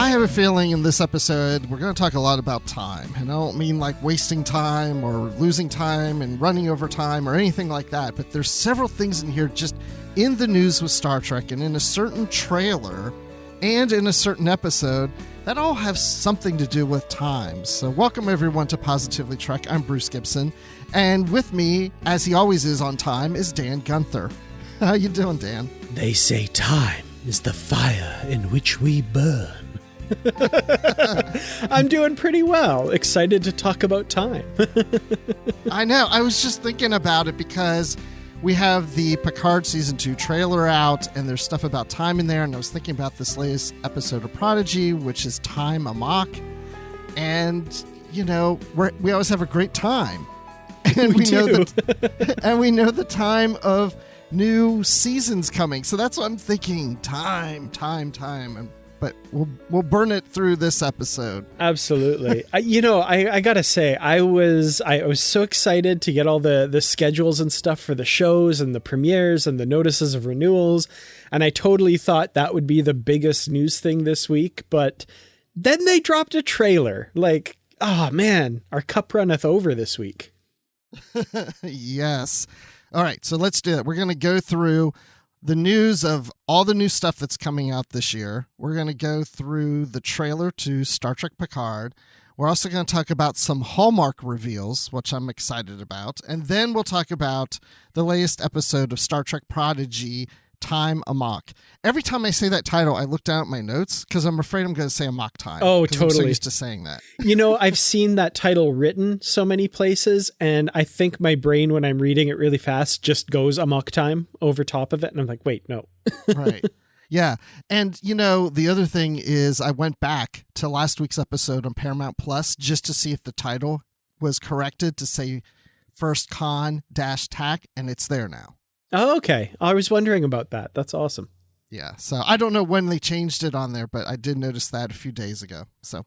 I have a feeling in this episode we're going to talk a lot about time. And I don't mean like wasting time or losing time and running over time or anything like that. But there's several things in here just in the news with Star Trek and in a certain trailer and in a certain episode that all have something to do with time. So welcome everyone to Positively Trek. I'm Bruce Gibson. And with me, as he always is on time, is Dan Gunther. How you doing, Dan? They say time is the fire in which we burn. I'm doing pretty well. Excited to talk about time. I know. I was just thinking about it because we have the Picard Season 2 trailer out, and there's stuff about time in there, and I was thinking about this latest episode of Prodigy, which is Time Amok, and, you know, we always have a great time. And we know and we know the time of new seasons coming. So that's what I'm thinking. Time. But we'll burn it through this episode. Absolutely. I gotta say, I was so excited to get all the schedules and stuff for the shows and the premieres and the notices of renewals, and I totally thought that would be the biggest news thing this week. But then they dropped a trailer. Like, oh man, our cup runneth over this week. Yes. All right, so let's do it. We're going to go through the news of all the new stuff that's coming out this year. We're going to go through the trailer to Star Trek Picard. We're also going to talk about some Hallmark reveals, which I'm excited about. And then we'll talk about the latest episode of Star Trek Prodigy, Time Amok. Every time I say that title, I look down at my notes because I'm afraid I'm going to say Amok time. Oh, totally. I'm so used to saying that. I've seen that title written so many places, and I think my brain, when I'm reading it really fast, just goes Amok time over top of it. And I'm like, wait, no. Right. Yeah. And, the other thing is I went back to last week's episode on Paramount Plus just to see if the title was corrected to say First Con-Tack, and it's there now. Oh, okay. I was wondering about that. That's awesome. Yeah. So I don't know when they changed it on there, but I did notice that a few days ago. So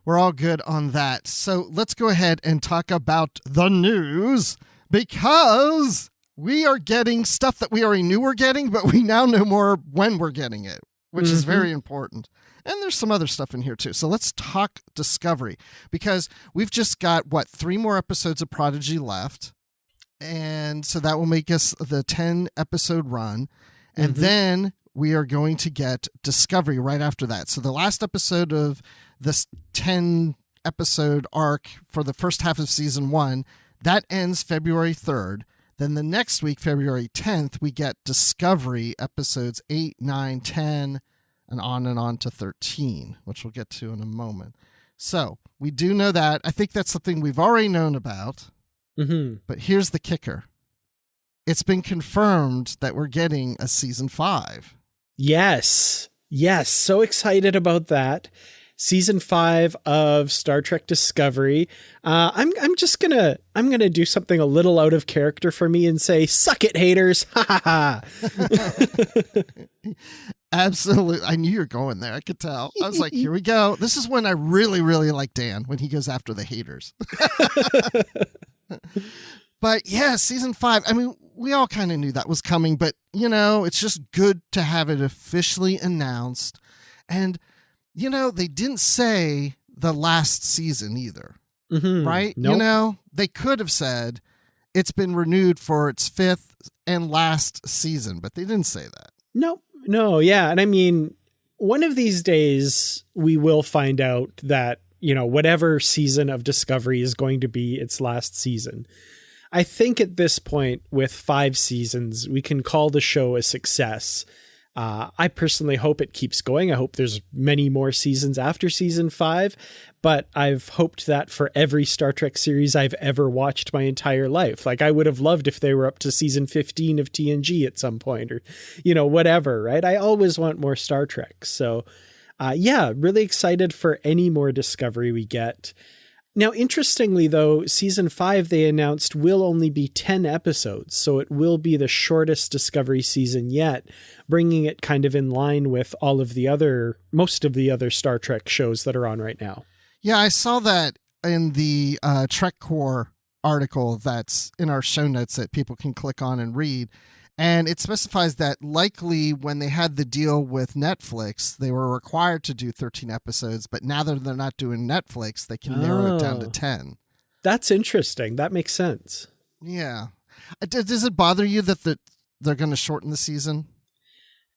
we're all good on that. So let's go ahead and talk about the news, because we are getting stuff that we already knew we're getting, but we now know more when we're getting it, which is very important. And there's some other stuff in here too. So let's talk Discovery, because we've just got, 3 more episodes of Prodigy left. And so that will make us the 10 episode run. And then we are going to get Discovery right after that. So the last episode of this 10 episode arc for the first half of season 1, that ends February 3rd. Then the next week, February 10th, we get Discovery episodes 8, 9, 10, and on to 13, which we'll get to in a moment. So we do know that. I think that's something we've already known about. But here's the kicker. It's been confirmed that we're getting a season 5. Yes. So excited about that. Season 5 of Star Trek Discovery. I'm gonna do something a little out of character for me and say, suck it, haters. Ha ha ha. Absolutely. I knew you were going there. I could tell. I was like, here we go. This is when I really, really like Dan, when he goes after the haters. But yeah, season 5, I mean, we all kind of knew that was coming, but it's just good to have it officially announced. And they didn't say the last season either, right? Nope. They could have said it's been renewed for its 5th and last season, but they didn't say that. Nope. No. Yeah. And I mean, one of these days we will find out that whatever season of Discovery is going to be its last season. I think at this point, with 5 seasons, we can call the show a success. I personally hope it keeps going. I hope there's many more seasons after season 5, but I've hoped that for every Star Trek series I've ever watched my entire life. Like, I would have loved if they were up to season 15 of TNG at some point, or, whatever, right? I always want more Star Trek. So, really excited for any more Discovery we get. Now, interestingly, though, season 5, they announced, will only be 10 episodes, so it will be the shortest Discovery season yet, bringing it kind of in line with most of the other Star Trek shows that are on right now. Yeah, I saw that in the Trek Core article that's in our show notes that people can click on and read. And it specifies that likely when they had the deal with Netflix, they were required to do 13 episodes, but now that they're not doing Netflix, they can narrow it down to 10. That's interesting. That makes sense. Yeah. Does it bother you that they're going to shorten the season?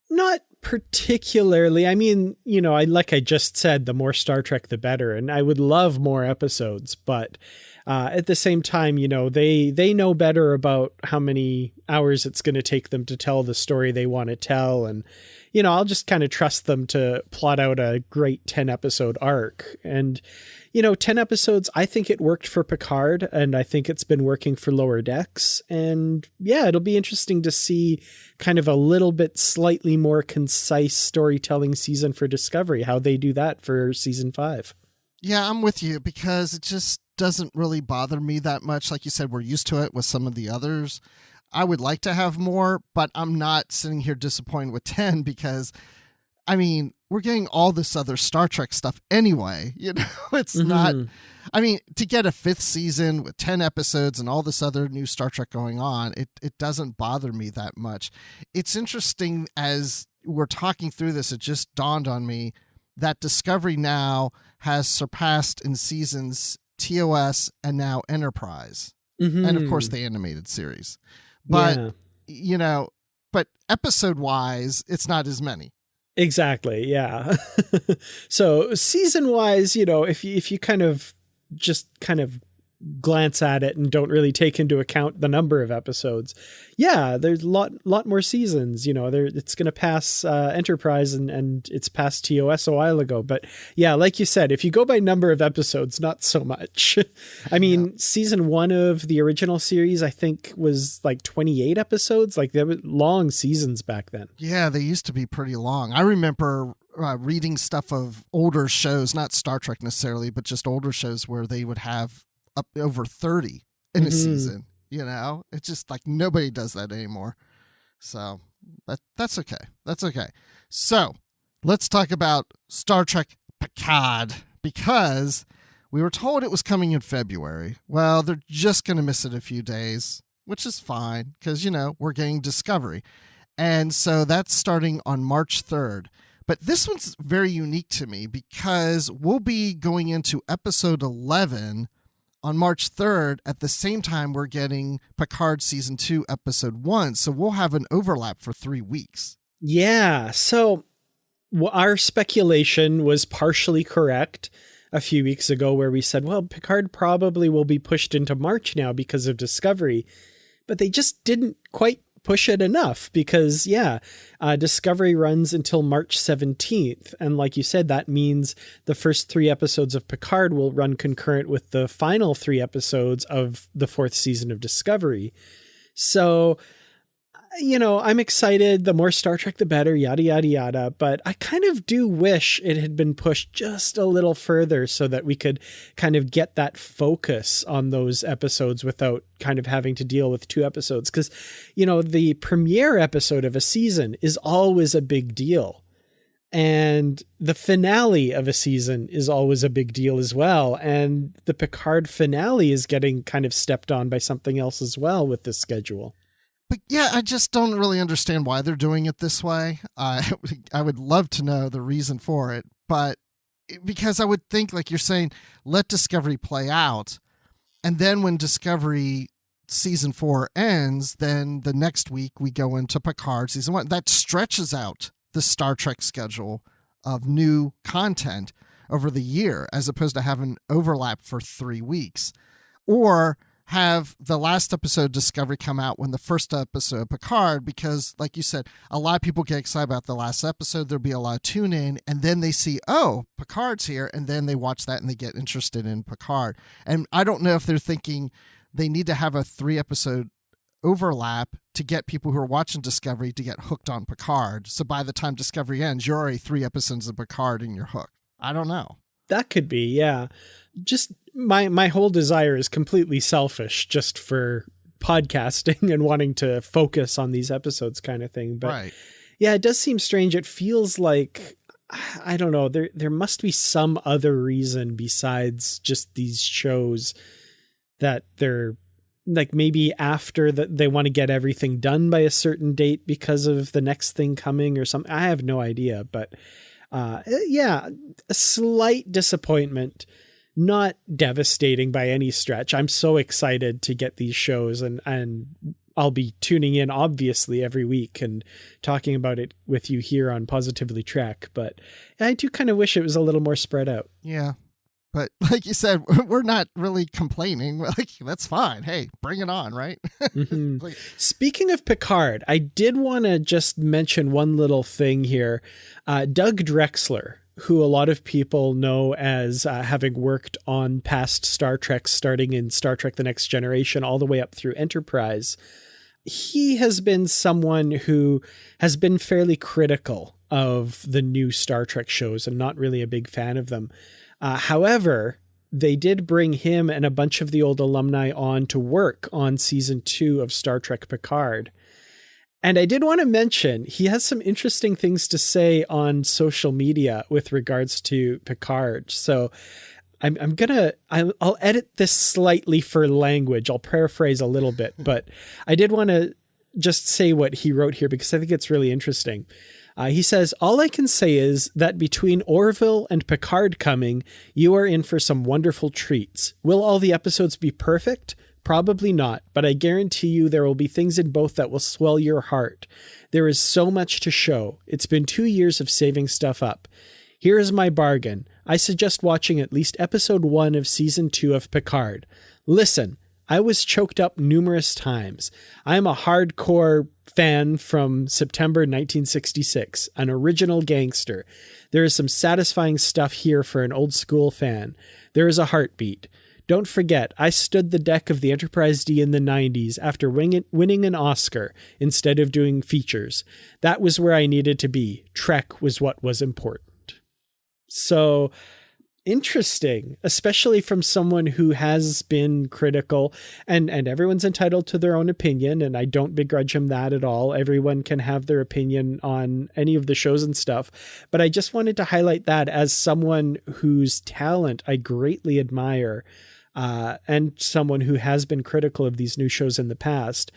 Not particularly. I mean, like I just said, the more Star Trek, the better. And I would love more episodes, but at the same time, they know better about how many hours it's going to take them to tell the story they want to tell. And, I'll just kind of trust them to plot out a great 10 episode arc. And, 10 episodes, I think it worked for Picard, and I think it's been working for Lower Decks. And yeah, it'll be interesting to see kind of a little bit slightly more concise storytelling season for Discovery, how they do that for season 5. Yeah, I'm with you, because it just doesn't really bother me that much. Like you said, we're used to it with some of the others. I would like to have more, but I'm not sitting here disappointed with 10 because, I mean, we're getting all this other Star Trek stuff anyway. It's not, I mean, to get a 5th season with 10 episodes and all this other new Star Trek going on, it doesn't bother me that much. It's interesting, as we're talking through this, it just dawned on me that Discovery now has surpassed in seasons TOS and now Enterprise. And of course the animated series. But, but episode wise, it's not as many. Exactly. Yeah. So season wise, if you kind of glance at it and don't really take into account the number of episodes, there's a lot more seasons. It's going to pass Enterprise and it's past TOS a while ago. But yeah, like you said, if you go by number of episodes, not so much. I mean, season 1 of the original series, I think, was like 28 episodes. Like, there were long seasons back then. Yeah, they used to be pretty long. I remember reading stuff of older shows, not Star Trek necessarily, but just older shows where they would have up over 30 in a season. It's just like nobody does that anymore. So that's okay. That's okay. So let's talk about Star Trek Picard, because we were told it was coming in February. Well, they're just going to miss it a few days, which is fine because, we're getting Discovery. And so that's starting on March 3rd. But this one's very unique to me because we'll be going into episode 11 on March 3rd, at the same time we're getting Picard Season 2, Episode 1. So we'll have an overlap for 3 weeks. Yeah. So our speculation was partially correct a few weeks ago, where we said, well, Picard probably will be pushed into March now because of Discovery. But they just didn't quite push it enough because, Discovery runs until March 17th. And like you said, that means the first 3 episodes of Picard will run concurrent with the final 3 episodes of the 4th season of Discovery. So, I'm excited. The more Star Trek, the better, yada, yada, yada. But I kind of do wish it had been pushed just a little further so that we could kind of get that focus on those episodes without kind of having to deal with 2 episodes. Because, the premiere episode of a season is always a big deal. And the finale of a season is always a big deal as well. And the Picard finale is getting kind of stepped on by something else as well with this schedule. But yeah, I just don't really understand why they're doing it this way. I would love to know the reason for it, but because I would think, like you're saying, let Discovery play out. And then when Discovery season 4 ends, then the next week we go into Picard season 1. That stretches out the Star Trek schedule of new content over the year, as opposed to having overlap for 3 weeks. Or have the last episode Discovery come out when the first episode of Picard, because like you said, a lot of people get excited about the last episode. There'll be a lot of tune in, and then they see, oh, Picard's here, and then they watch that and they get interested in Picard. And I don't know if they're thinking they need to have a 3 episode overlap to get people who are watching Discovery to get hooked on Picard. So by the time Discovery ends, you're already 3 episodes of Picard and you're hooked. I don't know. That could be, yeah. Just my whole desire is completely selfish, just for podcasting and wanting to focus on these episodes kind of thing. But right. Yeah, it does seem strange. It feels like, I don't know, there must be some other reason besides just these shows that they're like maybe after that they want to get everything done by a certain date because of the next thing coming or something. I have no idea, but yeah, a slight disappointment, not devastating by any stretch. I'm so excited to get these shows, and I'll be tuning in obviously every week and talking about it with you here on Positively Trek, but I do kind of wish it was a little more spread out. Yeah. But like you said, we're not really complaining. Like, that's fine. Hey, bring it on, right? Mm-hmm. Speaking of Picard, I did want to just mention one little thing here. Doug Drexler, who a lot of people know as having worked on past Star Trek, starting in Star Trek The Next Generation all the way up through Enterprise, he has been someone who has been fairly critical of the new Star Trek shows and not really a big fan of them. However, they did bring him and a bunch of the old alumni on to work on season 2 of Star Trek Picard. And I did want to mention, he has some interesting things to say on social media with regards to Picard. So I'll edit this slightly for language. I'll paraphrase a little bit, but I did want to just say what he wrote here because I think it's really interesting. He says, all I can say is that between Orville and Picard coming, you are in for some wonderful treats. Will all the episodes be perfect? Probably not, but I guarantee you there will be things in both that will swell your heart. There is so much to show. It's been 2 years of saving stuff up. Here is my bargain. I suggest watching at least episode 1 of season 2 of Picard. Listen, I was choked up numerous times. I am a hardcore fan from September 1966, an original gangster. There is some satisfying stuff here for an old school fan. There is a heartbeat. Don't forget, I stood the deck of the Enterprise D in the 90s after winning an Oscar instead of doing features. That was where I needed to be. Trek was what was important. So interesting, especially from someone who has been critical, and everyone's entitled to their own opinion, and I don't begrudge him that at all. Everyone can have their opinion on any of the shows and stuff, but I just wanted to highlight that as someone whose talent I greatly admire, and someone who has been critical of these new shows in the past.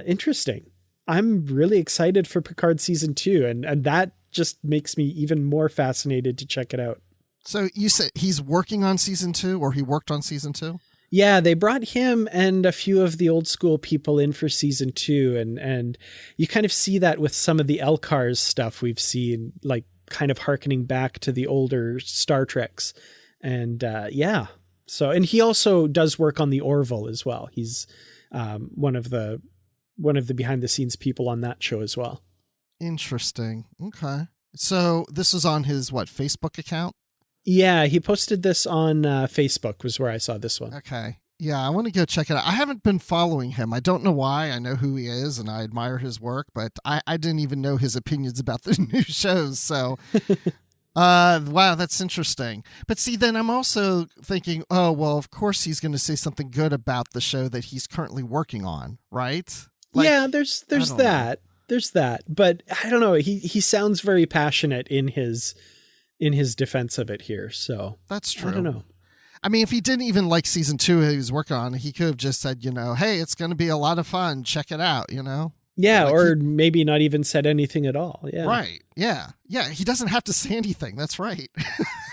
Interesting. I'm really excited for Picard season 2, and that just makes me even more fascinated to check it out. So you said he's working on season 2, or he worked on season 2? Yeah, they brought him and a few of the old school people in for season 2. And you kind of see that with some of the LCARS stuff we've seen, like kind of hearkening back to the older Star Treks. And yeah, so, and he also does work on the Orville as well. He's one of the behind the scenes people on that show as well. Interesting. Okay. So this was on his, Facebook account? Yeah, he posted this on Facebook was where I saw this one. Okay. Yeah, I want to go check it out. I haven't been following him. I don't know why. I know who he is and I admire his work, but I didn't even know his opinions about the new shows. So, wow, that's interesting. But see, then I'm also thinking, oh, well, of course he's going to say something good about the show that he's currently working on, right? Yeah, there's that. There's that. But I don't know. He sounds very passionate in his defense of it here. So that's true. I don't know. I mean, if he didn't even like season 2 he was working on, he could have just said, hey, it's going to be a lot of fun. Check it out, Yeah, or maybe not even said anything at all. Yeah. Right. Yeah. Yeah. He doesn't have to say anything. That's right.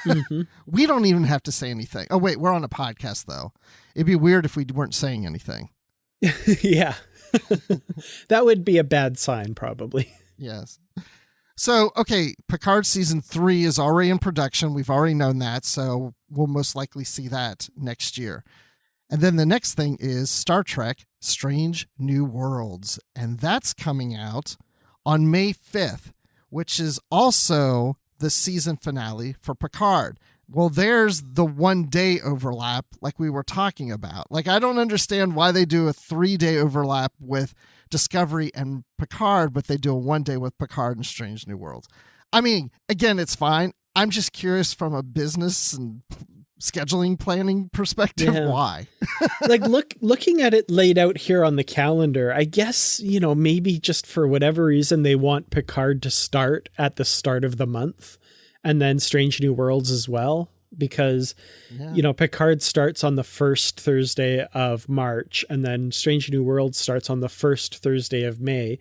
Mm-hmm. We don't even have to say anything. Oh, wait, we're on a podcast, though. It'd be weird if we weren't saying anything. Yeah. That would be a bad sign, probably. Yes. So, okay, Picard season 3 is already in production. We've already known that, so we'll most likely see that next year. And then the next thing is Star Trek Strange New Worlds, and that's coming out on May 5th, which is also the season finale for Picard. Well, there's the 1-day overlap like we were talking about. I don't understand why they do a 3-day overlap with Discovery and Picard, but they do a 1-day with Picard and Strange New Worlds. I mean, again, it's fine. I'm just curious from a business and scheduling planning perspective, why? Looking at it laid out here on the calendar, I guess, maybe just for whatever reason, they want Picard to start at the start of the month and then Strange New Worlds as well. because, Picard starts on the first Thursday of March, and then Strange New Worlds starts on the first Thursday of May.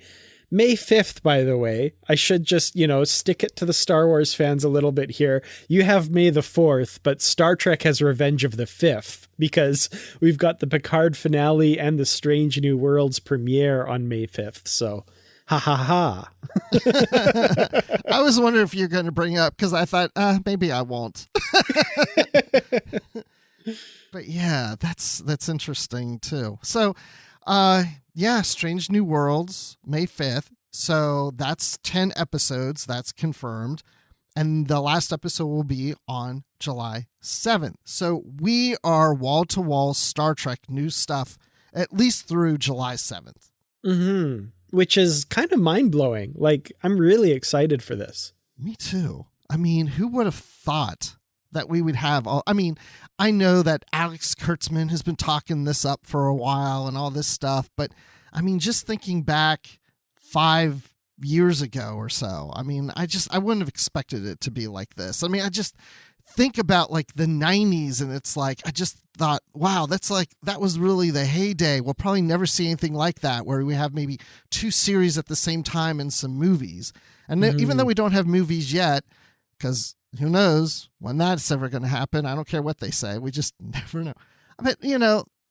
May 5th, by the way, I should just, stick it to the Star Wars fans a little bit here. You have May the 4th, but Star Trek has Revenge of the 5th, because we've got the Picard finale and the Strange New Worlds premiere on May 5th. So, ha ha ha. I was wondering if you're going to bring up, because I thought, maybe I won't. But yeah, that's interesting too. So, Strange New Worlds, May 5th. So that's 10 episodes. That's confirmed. And the last episode will be on July 7th. So we are wall-to-wall Star Trek news stuff, at least through July 7th. Mm-hmm. Which is kind of mind-blowing. Like, I'm really excited for this. Me too. I mean, who would have thought that we would have all... I mean, I know that Alex Kurtzman has been talking this up for a while and all this stuff, but I mean, just thinking back 5 years ago or so, I mean, I wouldn't have expected it to be like this. I mean, I just think about like the 90s, and it's like, I just thought, wow, that was really the heyday. We'll probably never see anything like that, where we have maybe 2 series at the same time and some movies. And even though we don't have movies yet, because who knows when that's ever going to happen? I don't care what they say. We just never know. But,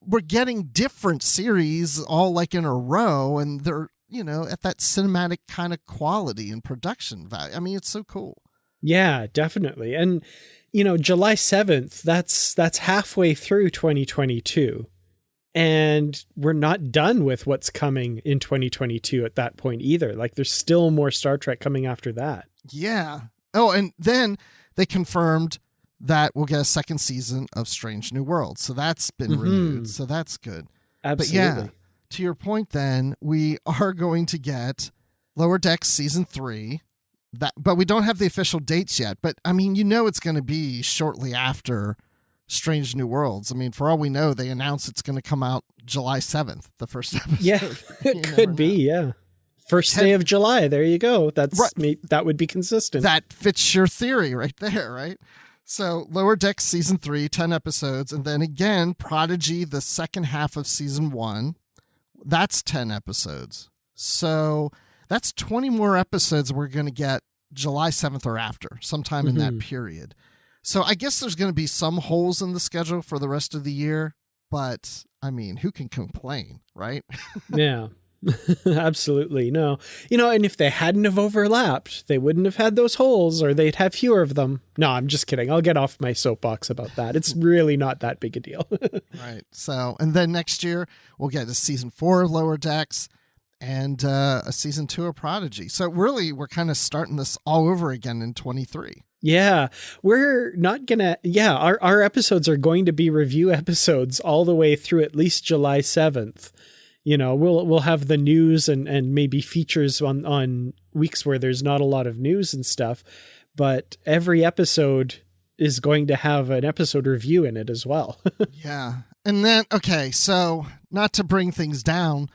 we're getting different series all like in a row, and they're, at that cinematic kind of quality and production value. I mean, it's so cool. Yeah, definitely. And, July 7th, that's halfway through 2022. And we're not done with what's coming in 2022 at that point either. Like, there's still more Star Trek coming after that. Yeah. Oh, and then they confirmed that we'll get a second season of Strange New Worlds. So that's been renewed. So that's good. Absolutely. But yeah, to your point then, we are going to get Lower Decks season 3. But we don't have the official dates yet. But I mean, it's going to be shortly after Strange New Worlds. I mean, for all we know, they announced it's going to come out July 7th, the first episode. Yeah, it could be, yeah. First day of July. There you go. That's right. That would be consistent. That fits your theory right there, right? So Lower Decks season 3, 10 episodes. And then again, Prodigy, the second half of season 1. That's 10 episodes. So that's 20 more episodes we're going to get July 7th or after, sometime in that period. So I guess there's going to be some holes in the schedule for the rest of the year. But, I mean, who can complain, right? Yeah. Absolutely. No. And if they hadn't have overlapped, they wouldn't have had those holes, or they'd have fewer of them. No, I'm just kidding. I'll get off my soapbox about that. It's really not that big a deal. Right. So, and then next year we'll get a season 4 of Lower Decks and a season 2 of Prodigy. So really, we're kind of starting this all over again in 23. Yeah, we're not gonna. Yeah, our episodes are going to be review episodes all the way through at least July 7th. We'll have the news and maybe features on weeks where there's not a lot of news and stuff, but every episode is going to have an episode review in it as well. Yeah. And then, okay, so not to bring things down,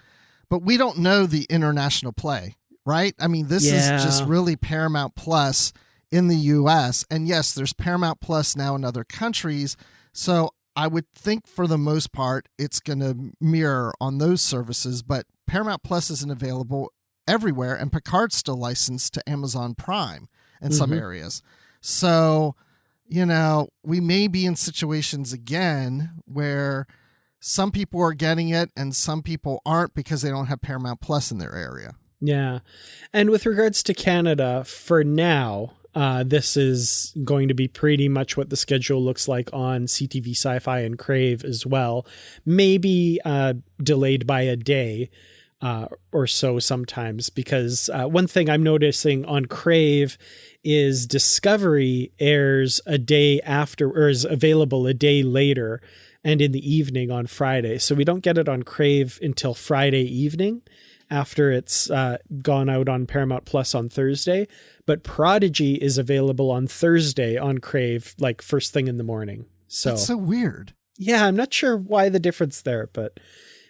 but we don't know the international play, right? I mean, this is just really Paramount Plus in the US. And yes, there's Paramount Plus now in other countries. So I would think for the most part, it's going to mirror on those services, but Paramount Plus isn't available everywhere, and Picard's still licensed to Amazon Prime in some areas. So, we may be in situations again where some people are getting it and some people aren't because they don't have Paramount Plus in their area. Yeah. And with regards to Canada, for now, this is going to be pretty much what the schedule looks like on CTV Sci-Fi and Crave as well. Maybe delayed by a day or so sometimes, because one thing I'm noticing on Crave is Discovery airs a day after, or is available a day later and in the evening on Friday. So we don't get it on Crave until Friday evening after it's gone out on Paramount Plus on Thursday. But Prodigy is available on Thursday on Crave, like first thing in the morning. So that's so weird. Yeah, I'm not sure why the difference there, but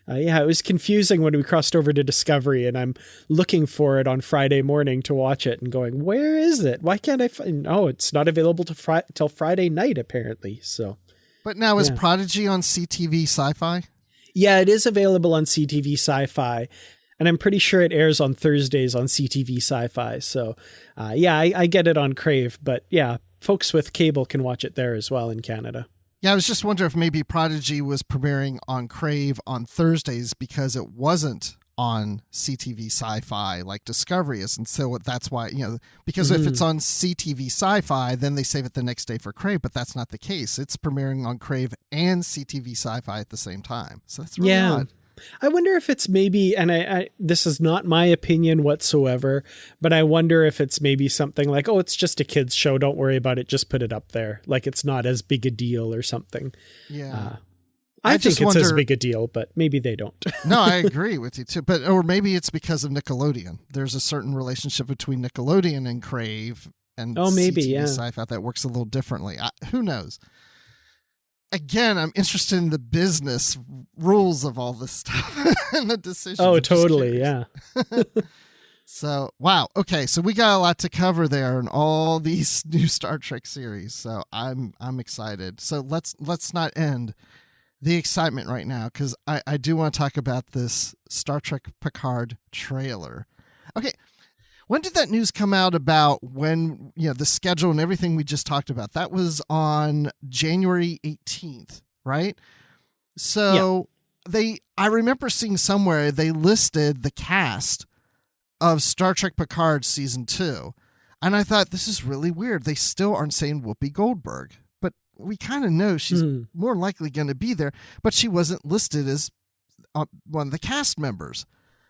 It was confusing when we crossed over to Discovery, and I'm looking for it on Friday morning to watch it and going, where is it? Why can't I find? Oh, it's not available till Friday night, apparently. So, but now is Prodigy on CTV Sci-Fi? Yeah, it is available on CTV Sci-Fi, and I'm pretty sure it airs on Thursdays on CTV Sci-Fi. So, I get it on Crave, but yeah, folks with cable can watch it there as well in Canada. Yeah, I was just wondering if maybe Prodigy was premiering on Crave on Thursdays because it wasn't on CTV Sci-Fi like Discovery is. And so that's why, because if it's on CTV Sci-Fi, then they save it the next day for Crave, but that's not the case. It's premiering on Crave and CTV Sci-Fi at the same time. So that's really odd. I wonder if it's maybe, and I this is not my opinion whatsoever, but I wonder if it's maybe something like, oh, it's just a kid's show. Don't worry about it. Just put it up there. Like it's not as big a deal or something. Yeah. I think it's as big a deal, but maybe they don't. No, I agree with you too. Or maybe it's because of Nickelodeon. There's a certain relationship between Nickelodeon and Crave and CTV Sci-Fi that works a little differently. Who knows? Again, I'm interested in the business rules of all this stuff and the decisions. Oh, totally. Yeah. So, wow. Okay. So we got a lot to cover there in all these new Star Trek series. So I'm excited. So let's not end the excitement right now, because I do want to talk about this Star Trek Picard trailer. Okay. When did that news come out about when, the schedule and everything we just talked about? That was on January 18th, right? So I remember seeing somewhere they listed the cast of Star Trek Picard season 2. And I thought, this is really weird. They still aren't saying Whoopi Goldberg, but we kind of know she's more likely going to be there, but she wasn't listed as one of the cast members.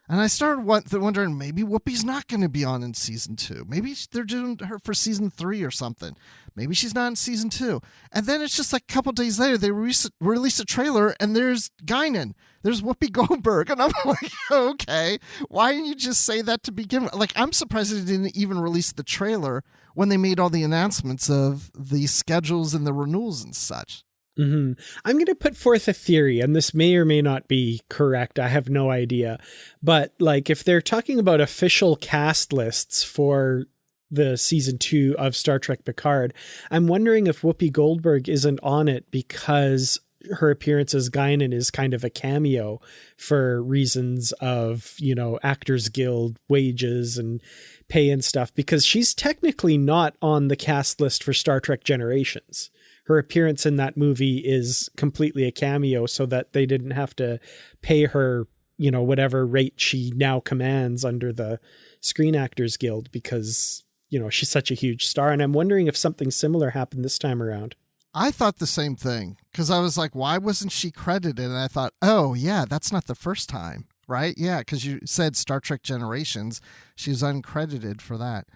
And I started wondering, maybe Whoopi's not going to be on in season 2. Maybe they're doing her for season 3 or something. Maybe she's not in season 2. And then it's just like a couple days later, they release a trailer and there's Guinan. There's Whoopi Goldberg. And I'm like, okay, why didn't you just say that to begin with? Like, I'm surprised they didn't even release the trailer when they made all the announcements of the schedules and the renewals and such. I'm going to put forth a theory, and this may or may not be correct. I have no idea. But like, if they're talking about official cast lists for the season 2 of Star Trek Picard, I'm wondering if Whoopi Goldberg isn't on it because her appearance as Guinan is kind of a cameo for reasons of, Actors Guild wages and pay and stuff, because she's technically not on the cast list for Star Trek Generations. Her appearance in that movie is completely a cameo so that they didn't have to pay her, whatever rate she now commands under the Screen Actors Guild because, she's such a huge star. And I'm wondering if something similar happened this time around. I thought the same thing because I was like, why wasn't she credited? And I thought, oh, yeah, that's not the first time, right? Yeah, because you said Star Trek Generations. She was uncredited for that.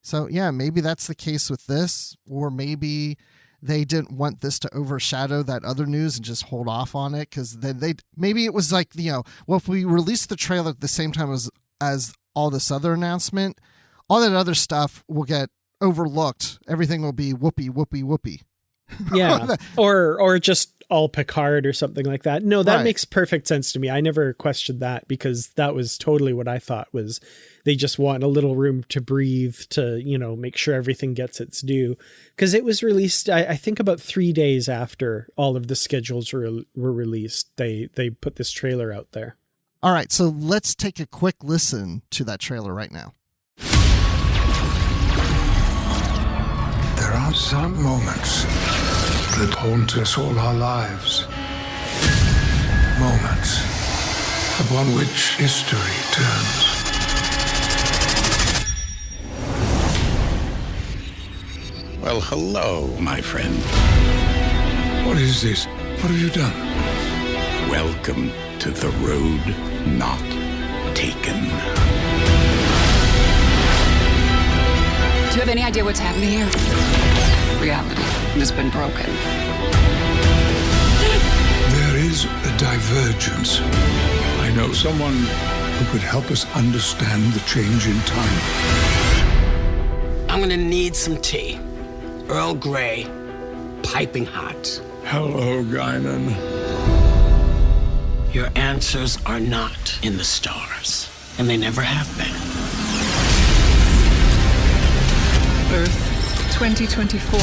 So, yeah, maybe that's the case with this, or maybe they didn't want this to overshadow that other news and just hold off on it, because then maybe it was like, well, if we release the trailer at the same time as all this other announcement, all that other stuff will get overlooked. Everything will be whoopee, whoopee, whoopee. Yeah. or just all Picard or something like that. No, that makes perfect sense to me. I never questioned that because that was totally what I thought was they just want a little room to breathe to, make sure everything gets its due. Because it was released, I think about 3 days after all of the schedules were released. They put this trailer out there. All right. So let's take a quick listen to that trailer right now. There are some moments that haunt us all our lives. Moments upon which history turns. Well, hello, my friend. What is this? What have you done? Welcome to the road not taken. Do you have any idea what's happening here? Reality has been broken. There is a divergence. I know someone who could help us understand the change in time. I'm gonna need some tea. Earl Grey, piping hot. Hello, Guinan. Your answers are not in the stars, and they never have been. Earth 2024.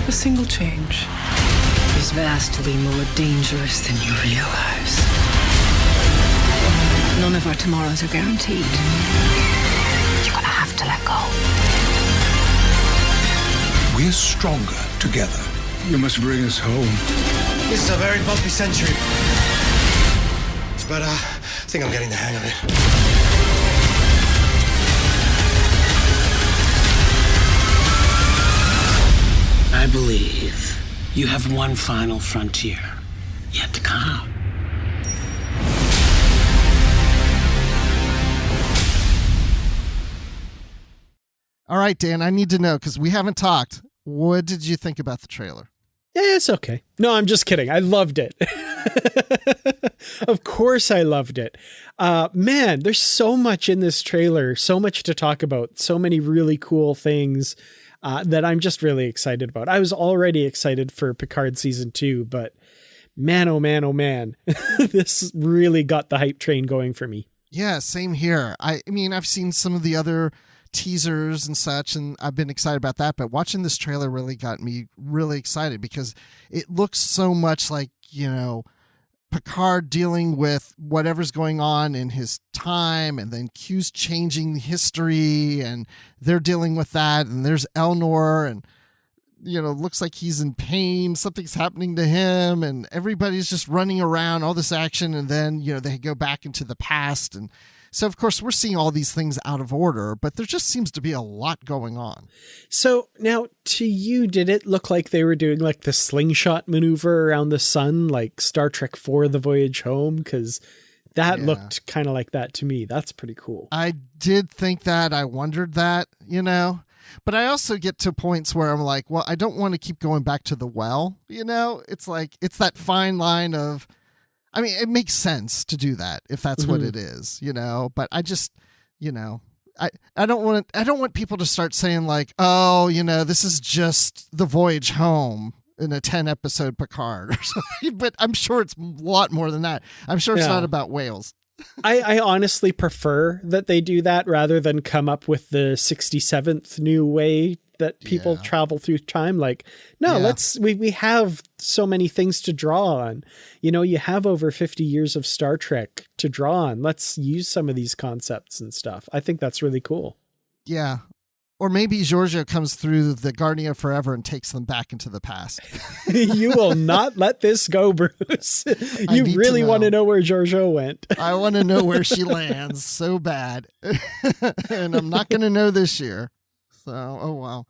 A single change is vastly more dangerous than you realize. None of our tomorrows are guaranteed. You're gonna have to let go. We're stronger together. You must bring us home. This is a very bumpy century. But I think I'm getting the hang of it. I believe you have one final frontier yet to come. All right, Dan, I need to know, because we haven't talked. What did you think about the trailer? Yeah, it's okay. No, I'm just kidding. I loved it. Of course I loved it. Man, there's so much in this trailer, so much to talk about, so many really cool things that I'm just really excited about. I was already excited for Picard season 2, but man, oh man, this really got the hype train going for me. Yeah, same here. I mean, I've seen some of the other teasers and such, and I've been excited about that, but watching this trailer really got me really excited because it looks so much like, Picard dealing with whatever's going on in his time, and then Q's changing history, and they're dealing with that, and there's Elnor, and looks like he's in pain, something's happening to him, and everybody's just running around, all this action, and then they go back into the past. And so, of course, we're seeing all these things out of order, but there just seems to be a lot going on. So now, to you, did it look like they were doing like the slingshot maneuver around the sun, like Star Trek IV, The Voyage Home? Because that looked kind of like that to me. That's pretty cool. I did think that. I wondered that, But I also get to points where I'm like, well, I don't want to keep going back to the well. It's like, it's that fine line of, I mean, it makes sense to do that if that's what it is, but I just, I don't want people to start saying like, oh, this is just The Voyage Home in a 10 episode Picard or something, but I'm sure it's a lot more than that. I'm sure it's not about whales. I honestly prefer that they do that rather than come up with the 67th new way that people travel through time. Like, no, we have so many things to draw on. You have over 50 years of Star Trek to draw on. Let's use some of these concepts and stuff. I think that's really cool. Yeah. Or maybe Giorgio comes through the Guardian of Forever and takes them back into the past. You will not let this go, Bruce. You really want to know where Giorgio went. I want to know where she lands so bad. And I'm not going to know this year. So, oh, wow.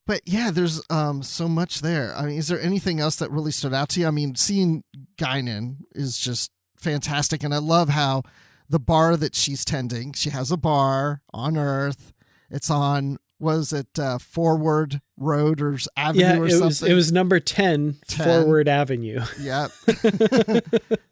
But yeah, there's so much there. I mean, is there anything else that really stood out to you? I mean, seeing Guinan is just fantastic. And I love how the bar that she's tending, she has a bar on Earth. It's on, was it Forward Road or Avenue or something? It was number 10. Forward Avenue. Yep.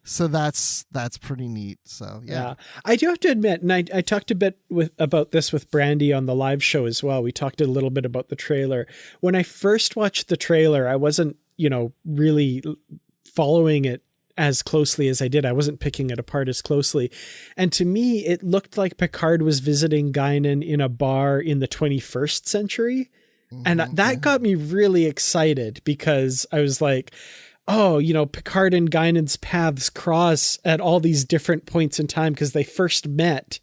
So that's pretty neat. So, yeah. I do have to admit, and I talked a bit about this with Brandy on the live show as well. We talked a little bit about the trailer. When I first watched the trailer, I wasn't, really following it as closely as I did. I wasn't picking it apart as closely. And to me, it looked like Picard was visiting Guinan in a bar in the 21st century. And that got me really excited because I was like, oh, Picard and Guinan's paths cross at all these different points in time because they first met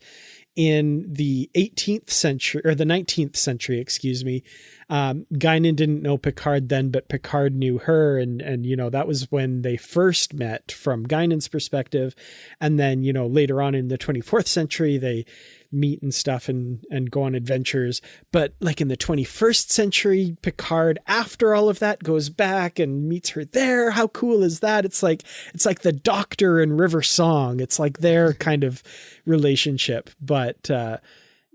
in the 18th century or the 19th century, excuse me. Guinan didn't know Picard then, but Picard knew her. And, that was when they first met from Guinan's perspective. And then, later on in the 24th century, they meet and stuff and go on adventures. But like in the 21st century, Picard, after all of that, goes back and meets her there. How cool is that? It's like the Doctor and River Song. It's like their kind of relationship. But,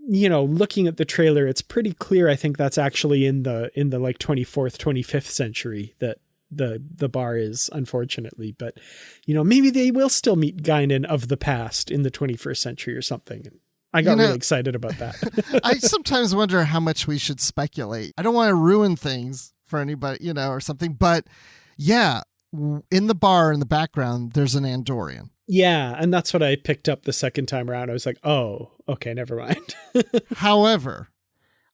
looking at the trailer, it's pretty clear. I think that's actually in the like 24th, 25th century that the bar is, unfortunately. But, maybe they will still meet Guinan of the past in the 21st century or something. I got really excited about that. I sometimes wonder how much we should speculate. I don't want to ruin things for anybody, or something. But yeah, in the bar in the background, there's an Andorian. Yeah, and that's what I picked up the second time around. I was like, oh, okay, never mind. However,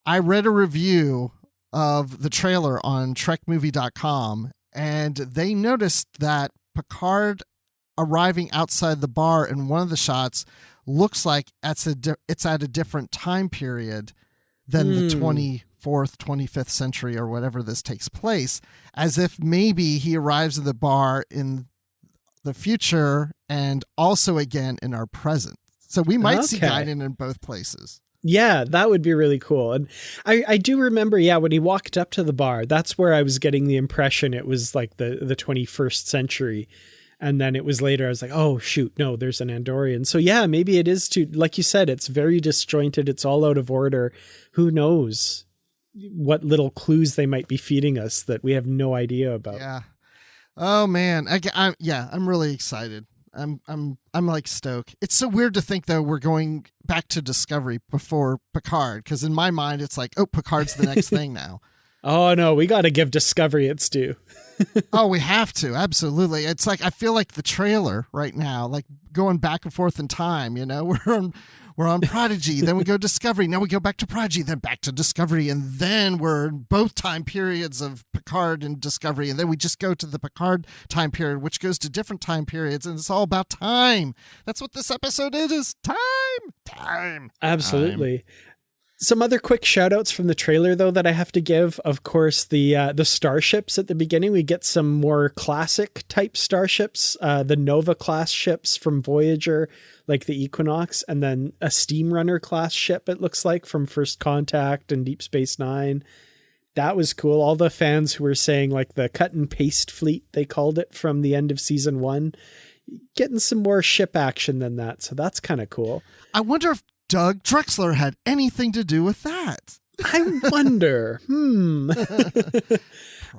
I read a review of the trailer on trekmovie.com, and they noticed that Picard arriving outside the bar in one of the shots looks like it's at a different time period than the 24th, 25th century or whatever this takes place, as if maybe he arrives at the bar in the future and also again in our present. So we might see Guinan in both places. Yeah, that would be really cool. And I do remember, when he walked up to the bar, that's where I was getting the impression it was like the 21st century. And then it was later, I was like, oh, shoot, no, there's an Andorian. So yeah, maybe it is too, like you said, it's very disjointed. It's all out of order. Who knows what little clues they might be feeding us that we have no idea about. Yeah. Oh man. I'm really excited. I'm like stoked. It's so weird to think though we're going back to Discovery before Picard, because in my mind it's like, oh, Picard's the next thing now. Oh no, we got to give Discovery its due. Oh, we have to. Absolutely. It's like, I feel like the trailer right now, like going back and forth in time, we're on Prodigy, then we go Discovery, now we go back to Prodigy, then back to Discovery, and then we're in both time periods of Picard and Discovery, and then we just go to the Picard time period, which goes to different time periods, and it's all about time. That's what this episode is time. Absolutely. Time. Some other quick shout outs from the trailer, though, that I have to give. Of course, the starships at the beginning, we get some more classic type starships, the Nova class ships from Voyager, like the Equinox, and then a Steamrunner class ship, it looks like, from First Contact and Deep Space Nine. That was cool. All the fans who were saying like the cut and paste fleet, they called it, from the end of season 1, getting some more ship action than that. So that's kind of cool. I wonder if Doug Drexler had anything to do with that. I wonder.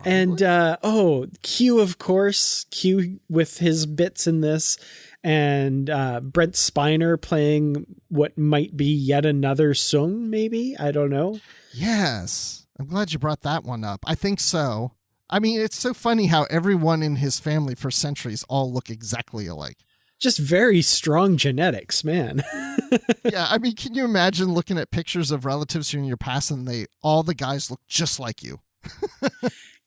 And Q, of course, Q with his bits in this, and Brent Spiner playing what might be yet another Sung, maybe? I don't know. Yes. I'm glad you brought that one up. I think so. I mean, it's so funny how everyone in his family for centuries all look exactly alike. Just very strong genetics, man. Yeah, I mean, can you imagine looking at pictures of relatives from your past and all the guys look just like you?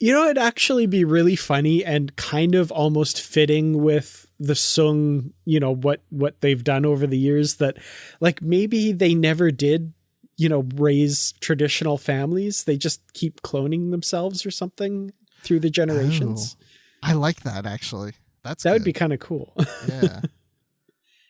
It'd actually be really funny and kind of almost fitting with the Sung, what they've done over the years, that like maybe they never did, raise traditional families. They just keep cloning themselves or something through the generations. Oh, I like that, actually. That would be kind of cool. Yeah.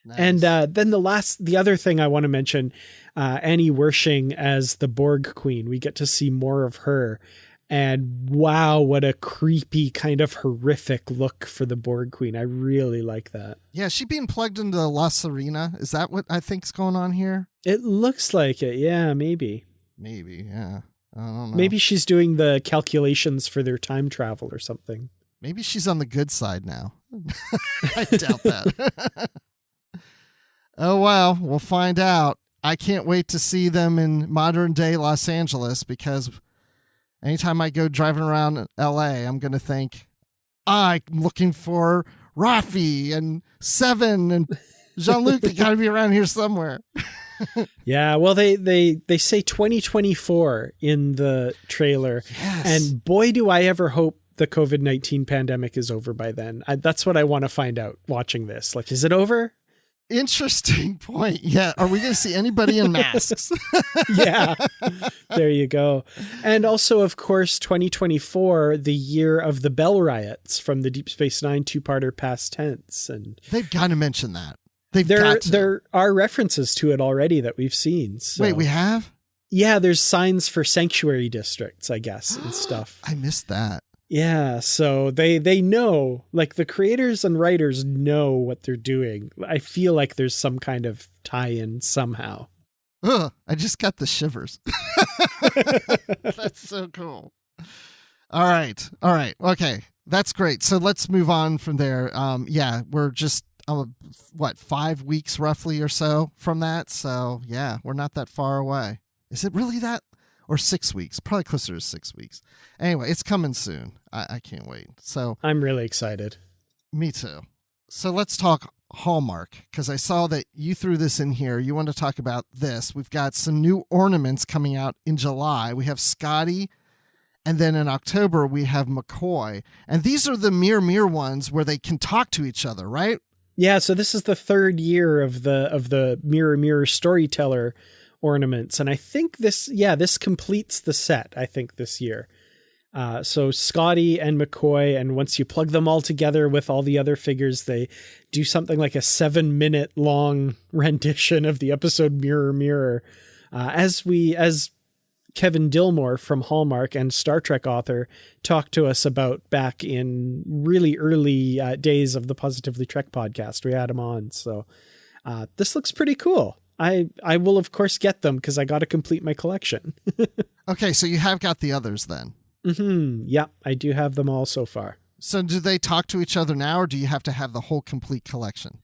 Nice. And then the other thing I want to mention, Annie Wershing as the Borg Queen. We get to see more of her. And wow, what a creepy, kind of horrific look for the Borg Queen. I really like that. Yeah, she being plugged into La Serena. Is that what I think's going on here? It looks like it. Yeah, maybe. Maybe, yeah. I don't know. Maybe she's doing the calculations for their time travel or something. Maybe she's on the good side now. I doubt that. Oh, well, we'll find out. I can't wait to see them in modern day Los Angeles, because anytime I go driving around LA, I'm going to think, I'm looking for Rafi and Seven and Jean-Luc. They got to be around here somewhere. Yeah, well, they say 2024 in the trailer. Yes. And boy, do I ever hope the COVID-19 pandemic is over by then. That's what I want to find out watching this. Like, is it over? Interesting point. Yeah. Are we going to see anybody in masks? Yeah. There you go. And also, of course, 2024, the year of the Bell riots from the Deep Space Nine two-parter past tense. And they've got to mention that. There are references to it already that we've seen. So. Wait, we have? Yeah, there's signs for sanctuary districts, I guess, and stuff. I missed that. Yeah, so they know, like the creators and writers know what they're doing. I feel like there's some kind of tie-in somehow. Ugh, I just got the shivers. That's so cool. All right. Okay, that's great. So let's move on from there. Yeah, we're just 5 weeks roughly or so from that. So yeah, we're not that far away. Is it really that? or 6 weeks, probably closer to 6 weeks. Anyway, it's coming soon. I can't wait. So I'm really excited. Me too. So let's talk Hallmark, because I saw that you threw this in here. You want to talk about this. We've got some new ornaments coming out in July. We have Scotty, and then in October we have McCoy. And these are the mirror ones where they can talk to each other, right? Yeah, so this is the third year of the mirror storyteller ornaments, and I think this completes the set, I think, this year. So Scotty and McCoy, and once you plug them all together with all the other figures, they do something like a 7-minute long rendition of the episode Mirror. As Kevin Dillmore from Hallmark and Star Trek author talked to us about back in really early days of the Positively Trek podcast. We had him on. So this looks pretty cool. I will, of course, get them because I got to complete my collection. Okay, so you have got the others then. Mm-hmm. Yeah, I do have them all so far. So do they talk to each other now, or do you have to have the whole complete collection?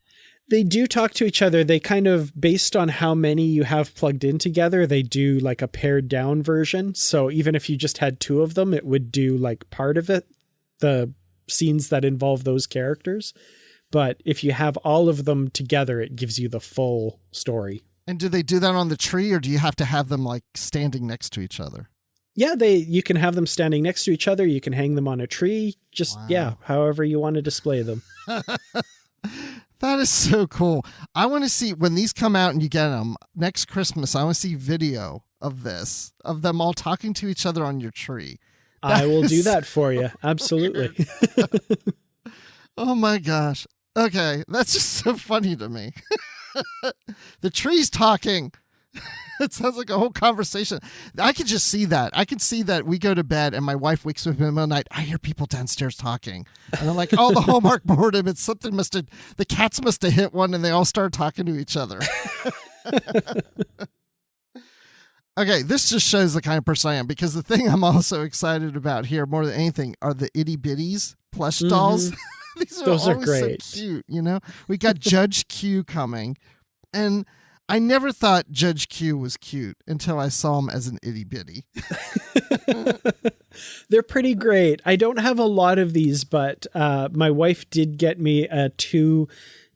They do talk to each other. They kind of, based on how many you have plugged in together, they do like a pared down version. So even if you just had 2 of them, it would do like part of it, the scenes that involve those characters. But if you have all of them together, it gives you the full story. And do they do that on the tree, or do you have to have them like standing next to each other? Yeah, you can have them standing next to each other. You can hang them on a tree. Just, wow. However you want to display them. That is so cool. I want to see when these come out and you get them next Christmas. I want to see video of this, of them all talking to each other on your tree. I will do that for you. Absolutely. Oh my gosh. Okay. That's just so funny to me. The tree's talking. It sounds like a whole conversation. I could just see that. I could see that we go to bed and my wife wakes up in the middle of the night. I hear people downstairs talking. And I'm like, oh, the Hallmark boredom. It's something the cats must have hit one and they all start talking to each other. Okay, this just shows the kind of person I am, because the thing I'm also excited about here more than anything are the itty bitties plush dolls. Those are great. So cute, you know? We got Judge Q coming, and I never thought Judge Q was cute until I saw him as an itty bitty. They're pretty great. I don't have a lot of these, but my wife did get me a two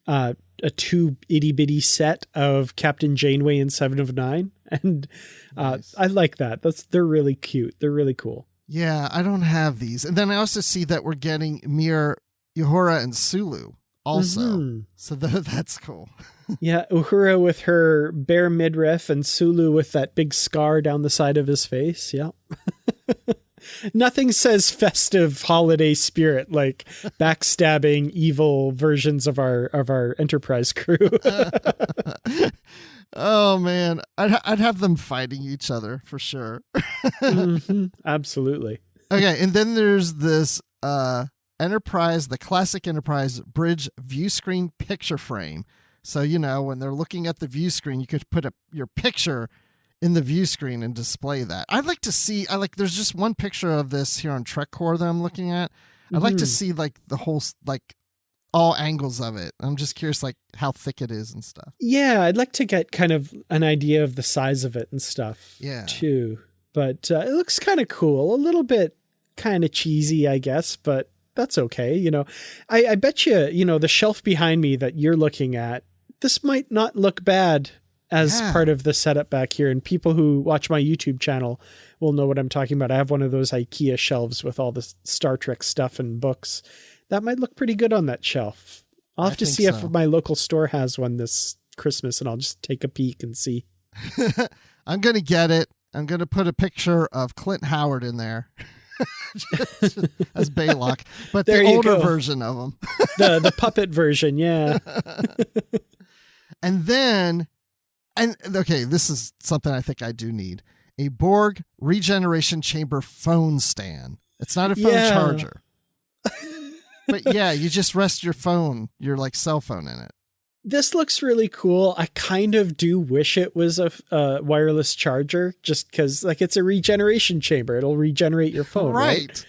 itty bitty set of Captain Janeway and 7 of 9. And nice. I like that. They're really cute. They're really cool. Yeah, I don't have these. And then I also see that we're getting Mir, Uhura, and Sulu also. Mm-hmm. So that's cool. Yeah, Uhura with her bare midriff and Sulu with that big scar down the side of his face. Yeah. Nothing says festive holiday spirit like backstabbing evil versions of our Enterprise crew. Oh man, I'd have them fighting each other for sure. Mm-hmm. Absolutely. Okay, and then there's this Enterprise, the classic Enterprise bridge view screen picture frame. So, you know, when they're looking at the view screen, you could put your picture in the view screen and display that. I'd like to see, there's just one picture of this here on Trek Core that I'm looking at. I'd like to see like the whole, like all angles of it. I'm just curious, like how thick it is and stuff. Yeah. I'd like to get kind of an idea of the size of it and stuff too. But it looks kind of cool, a little bit kind of cheesy, I guess, but that's okay. You know, I bet you know, the shelf behind me that you're looking at, this might not look bad as part of the setup back here. And people who watch my YouTube channel will know what I'm talking about. I have one of those IKEA shelves with all the Star Trek stuff and books. That might look pretty good on that shelf. I'll have to see if my local store has one this Christmas, and I'll just take a peek and see. I'm going to get it. I'm going to put a picture of Clint Howard in there. As Baylock, but the older version of him. the puppet version, yeah. And then, okay, this is something I think I do need. A Borg regeneration chamber phone stand. It's not a phone charger. But yeah, you just rest your your like cell phone in it. This looks really cool. I kind of do wish it was a wireless charger, just because like it's a regeneration chamber. It'll regenerate your phone, right?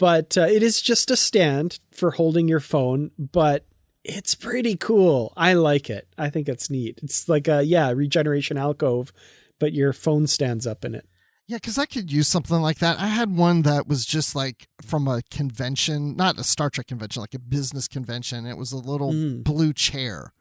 But it is just a stand for holding your phone, but it's pretty cool. I like it. I think it's neat. It's like a regeneration alcove, but your phone stands up in it. Yeah, because I could use something like that. I had one that was just like from a convention, not a Star Trek convention, like a business convention. It was a little blue chair.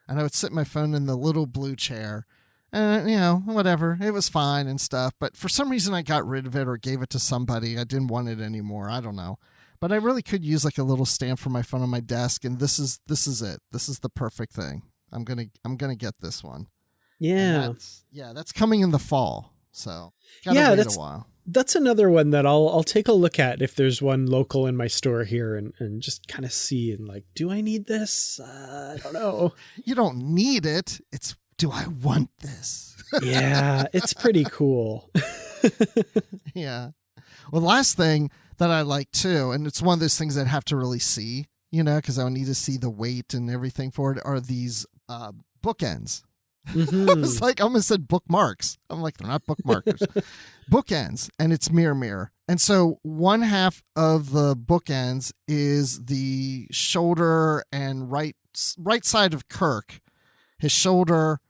And I would sit my phone in the little blue chair. And, whatever. It was fine and stuff. But for some reason, I got rid of it or gave it to somebody. I didn't want it anymore. I don't know. But I really could use like a little stand for my phone on my desk. And this is it. This is the perfect thing. I'm gonna get this one. Yeah. That's coming in the fall. So gotta wait a while. That's another one that I'll take a look at if there's one local in my store here and just kind of see and like, do I need this? I don't know. You don't need it. It's, do I want this? Yeah, it's pretty cool. Yeah. Well, the last thing that I like too, and it's one of those things that I have to really see, because I need to see the weight and everything for it, are these bookends. Mm-hmm. I was like, I almost said bookmarks. I'm like, they're not bookmarkers. Bookends, and it's mirror. And so one half of the bookends is the shoulder and right side of Kirk, his shoulder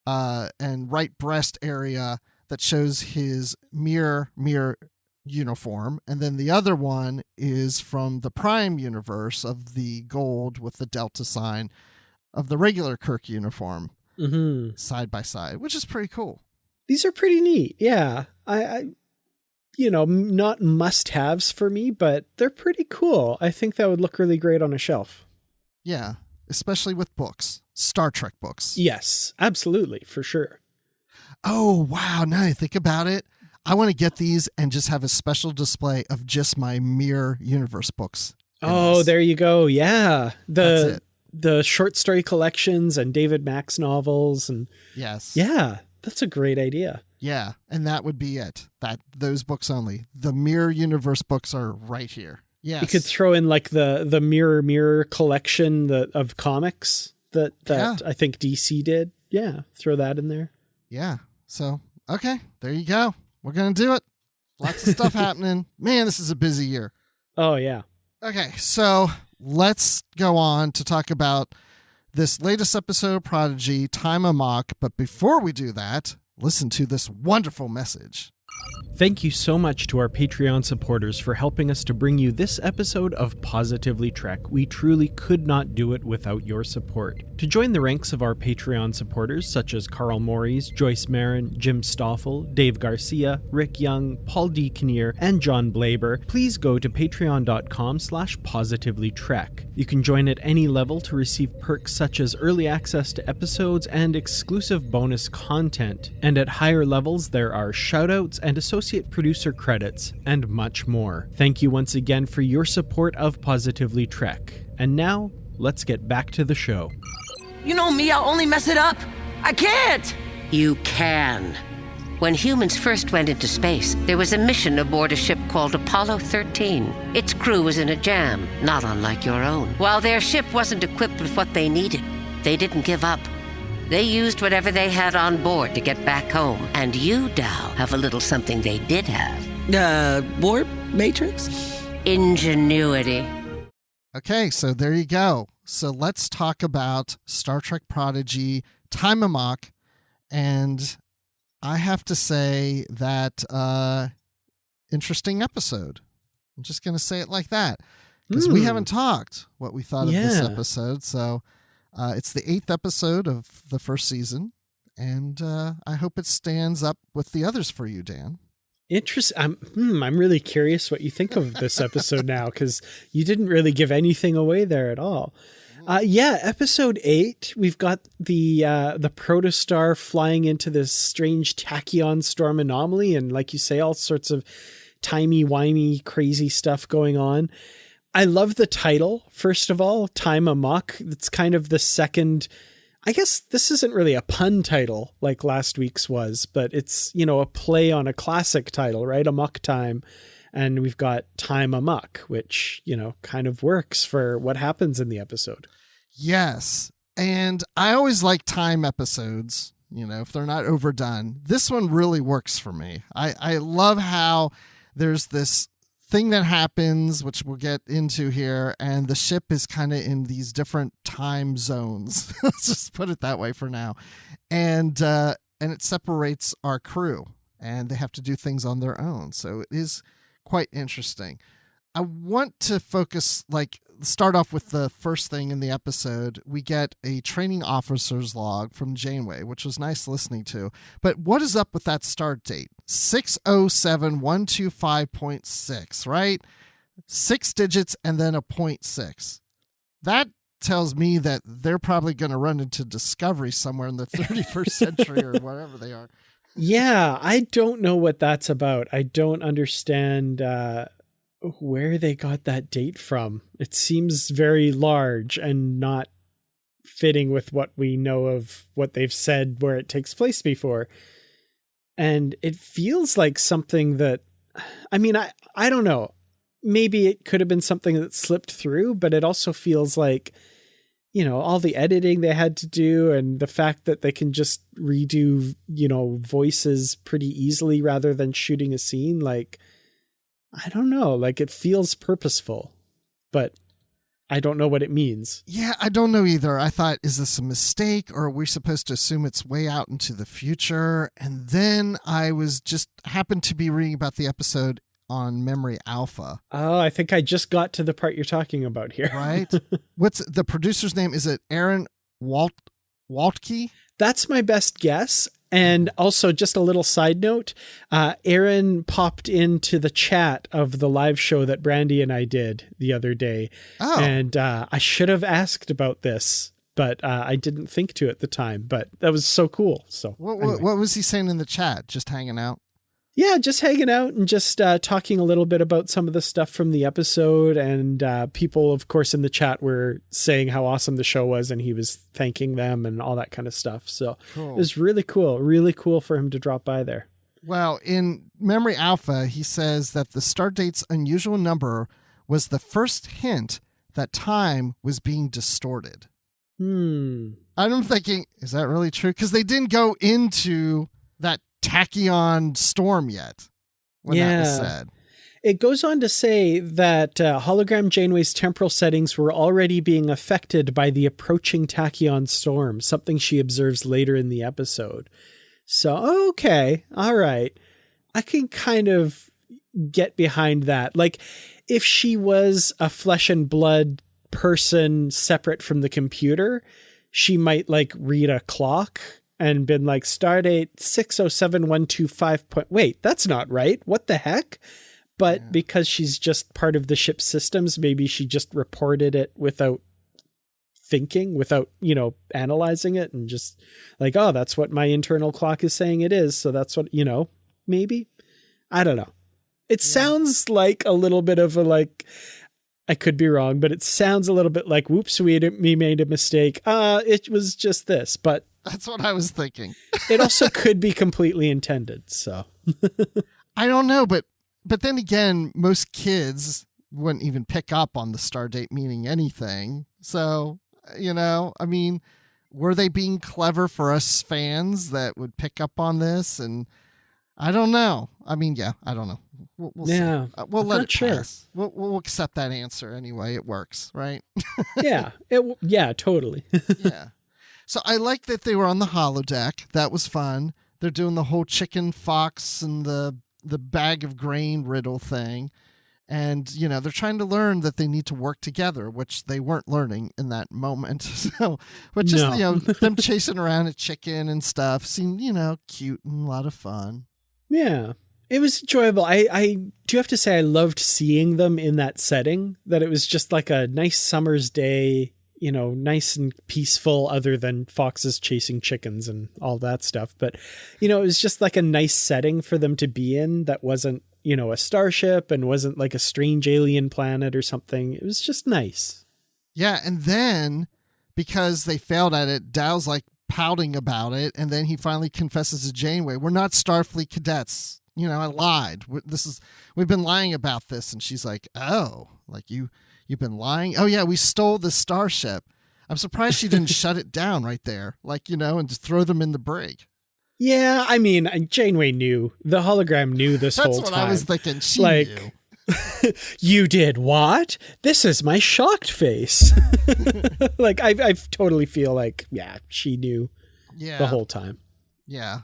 and right breast area that shows his mirror uniform. And then the other one is from the Prime universe of the gold with the Delta sign of the regular Kirk uniform. Mm-hmm. Side by side, which is pretty cool. These are pretty neat. Yeah. I not must-haves for me, but they're pretty cool. I think that would look really great on a shelf. Yeah, especially with books, Star Trek books. Yes, absolutely, for sure. Oh, wow. Now I think about it, I want to get these and just have a special display of just my Mirror Universe books. Oh, there you go. Yeah. That's it. The short story collections and David Mack's novels. And yes. Yeah, that's a great idea. Yeah, and that would be it. Those books only. The Mirror Universe books are right here. Yes. You could throw in like the Mirror collection of comics that I think DC did. Yeah, throw that in there. Yeah. So, okay, there you go. We're going to do it. Lots of stuff happening. Man, this is a busy year. Oh, yeah. Okay, so let's go on to talk about this latest episode of Prodigy, Time Amok. But before we do that, listen to this wonderful message. Thank you so much to our Patreon supporters for helping us to bring you this episode of Positively Trek. We truly could not do it without your support. To join the ranks of our Patreon supporters, such as Carl Morris, Joyce Marin, Jim Stoffel, Dave Garcia, Rick Young, Paul D. Kinnear, and John Blaber, please go to patreon.com/positivelytrek. You can join at any level to receive perks such as early access to episodes and exclusive bonus content. And at higher levels, there are shoutouts and associate producer credits, and much more. Thank you once again for your support of Positively Trek. And now, let's get back to the show. You know me, I'll only mess it up. I can't! You can. When humans first went into space, there was a mission aboard a ship called Apollo 13. Its crew was in a jam, not unlike your own. While their ship wasn't equipped with what they needed, they didn't give up. They used whatever they had on board to get back home. And you, Dal, have a little something they did have. Warp Matrix? Ingenuity. Okay, so there you go. So let's talk about Star Trek Prodigy, Time Amok, and I have to say that interesting episode. I'm just going to say it like that because we haven't talked what we thought of this episode. So it's the 8th episode of the first season, and I hope it stands up with the others for you, Dan. Interesting. I'm really curious what you think of this episode now, because you didn't really give anything away there at all. Episode 8, we've got the Protostar flying into this strange tachyon storm anomaly, and like you say, all sorts of timey-wimey crazy stuff going on. I love the title, first of all, Time Amok. It's kind of the second, I guess this isn't really a pun title like last week's was, but it's, a play on a classic title, right? Amok Time. And we've got Time Amok, which, kind of works for what happens in the episode. Yes. And I always like time episodes, if they're not overdone. This one really works for me. I love how there's this thing that happens, which we'll get into here, and the ship is kind of in these different time zones. Let's just put it that way for now. And it separates our crew. and they have to do things on their own. So it is quite interesting. I want to start off with the first thing in the episode. We get a training officer's log from Janeway, which was nice listening to. But what is up with that start date? 607125.6, right? 6 digits and then a 0.6. That tells me that they're probably going to run into Discovery somewhere in the 31st century or whatever they are. Yeah, I don't know what that's about. I don't understand where they got that date from. It seems very large and not fitting with what we know of what they've said where it takes place before. And it feels like something that, I mean, I don't know. Maybe it could have been something that slipped through, but it also feels like, you know, all the editing they had to do and the fact that they can just redo, you know, voices pretty easily rather than shooting a scene. Like, I don't know, like it feels purposeful, but I don't know what it means. Yeah, I don't know either. I thought, is this a mistake or are we supposed to assume it's way out into the future? And then I was just happened to be reading about the episode on Memory Alpha. Oh, I think I just got to the part you're talking about here. Right? What's the producer's name? Is it Aaron Waltke? That's my best guess. And also, just a little side note, Aaron popped into the chat of the live show that Brandy and I did the other day. Oh. And I should have asked about this, but I didn't think to at the time. But that was so cool. So what was he saying in the chat? Just hanging out? Yeah, just hanging out and just talking a little bit about some of the stuff from the episode. And people, of course, in the chat were saying how awesome the show was and he was thanking them and all that kind of stuff. So cool. It was really cool for him to drop by there. Well, in Memory Alpha, he says that the Stardate's unusual number was the first hint that time was being distorted. I'm thinking, is that really true? Because they didn't go into that tachyon storm yet when that was said. It goes on to say that hologram Janeway's temporal settings were already being affected by the approaching tachyon storm, something she observes later in the episode. So, okay, all right. I can kind of get behind that. Like, if she was a flesh and blood person separate from the computer, she might, like, read a clock and been like, Stardate 607125. Wait, that's not right. What the heck? But because she's just part of the ship's systems, maybe she just reported it without thinking, without, you know, analyzing it and just like, oh, that's what my internal clock is saying it is. So that's what, you know, maybe. I don't know. It sounds like a little bit of a, like, I could be wrong, but it sounds a little bit like, whoops, we made a mistake. It was just this, but that's what I was thinking. It also could be completely intended. So I don't know, but then again, most kids wouldn't even pick up on the Stardate meaning anything. So, you know, I mean, were they being clever for us fans that would pick up on this? And I don't know. I mean, yeah, I don't know. We'll see. We'll let it pass. We'll accept that answer anyway. It works, right? Yeah, totally. Yeah. So I like that they were on the holodeck. That was fun. They're doing the whole chicken, fox, and the bag of grain riddle thing. And, you know, they're trying to learn that they need to work together, which they weren't learning in that moment. So, but just, you know, them chasing around a chicken and stuff seemed, you know, cute and a lot of fun. Yeah. It was enjoyable. I do have to say I loved seeing them in that setting, that it was just like a nice summer's day, you know, nice and peaceful, other than foxes chasing chickens and all that stuff. But, you know, it was just like a nice setting for them to be in that wasn't, you know, a starship and wasn't like a strange alien planet or something. It was just nice. Yeah. And then because they failed at it, Dow's like pouting about it. And then he finally confesses to Janeway, we're not Starfleet cadets. You know, I lied. We've been lying about this. And she's like, oh, like you've been lying. Oh yeah. We stole the starship. I'm surprised she didn't shut it down right there. Like, you know, and just throw them in the brig. Yeah, I mean, Janeway knew. The hologram knew this whole time. That's what I was thinking. She knew. You did what? This is my shocked face. Like, I totally feel like, yeah, she knew the whole time. Yeah.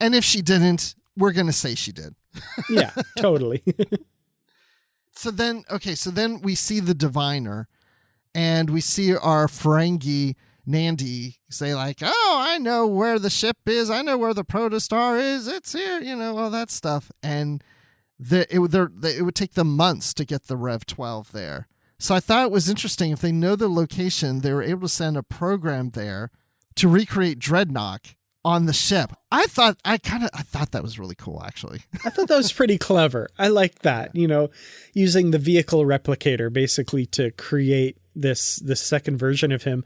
And if she didn't, we're going to say she did. Yeah, totally. So then we see the diviner, and we see our Ferengi Nandi say like, oh, I know where the ship is. I know where the Protostar is. It's here, all that stuff. And it would take them months to get the Rev 12 there. So I thought it was interesting. If they know the location, they were able to send a program there to recreate Dreadnought on the ship. I thought that was really cool, actually. I thought that was pretty clever. I liked that, using the vehicle replicator basically to create this second version of him.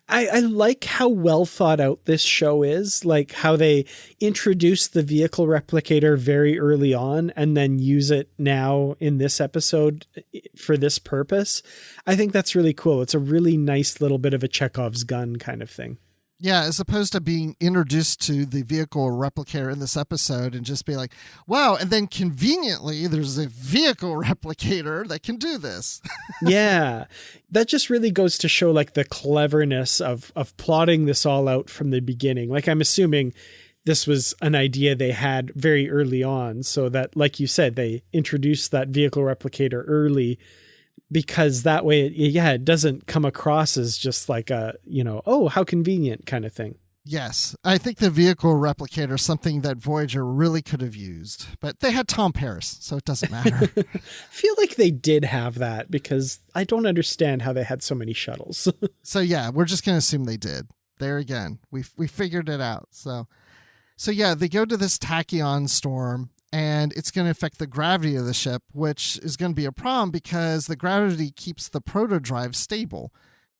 I like how well thought out this show is, like how they introduce the vehicle replicator very early on and then use it now in this episode for this purpose. I think that's really cool. It's a really nice little bit of a Chekhov's gun kind of thing. Yeah, as opposed to being introduced to the vehicle replicator in this episode and just be like, wow, and then conveniently there's a vehicle replicator that can do this. Yeah, that just really goes to show like the cleverness of plotting this all out from the beginning. Like I'm assuming this was an idea they had very early on, so that, like you said, they introduced that vehicle replicator early, because that way, it doesn't come across as just like a, oh, how convenient kind of thing. Yes. I think the vehicle replicator is something that Voyager really could have used, but they had Tom Paris, so it doesn't matter. I feel like they did have that, because I don't understand how they had so many shuttles. So yeah, we're just going to assume they did. There again, we figured it out. So yeah, they go to this tachyon storm, and it's going to affect the gravity of the ship, which is going to be a problem because the gravity keeps the protodrive stable.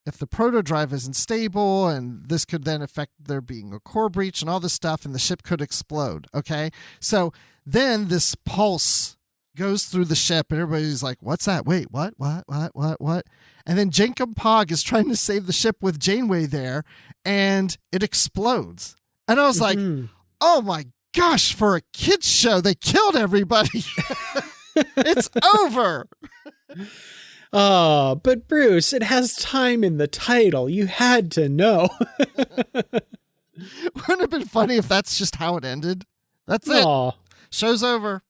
If the protodrive isn't stable, and this could then affect there being a core breach and all this stuff, and the ship could explode, okay? So then this pulse goes through the ship, and everybody's like, what's that? Wait, what? And then Jankum Pog is trying to save the ship with Janeway there, and it explodes. And I was like, oh my gosh, for a kid's show, they killed everybody. It's over. Oh, but Bruce, it has time in the title. You had to know. Wouldn't it have been funny if that's just how it ended? That's it. Aww. Show's over.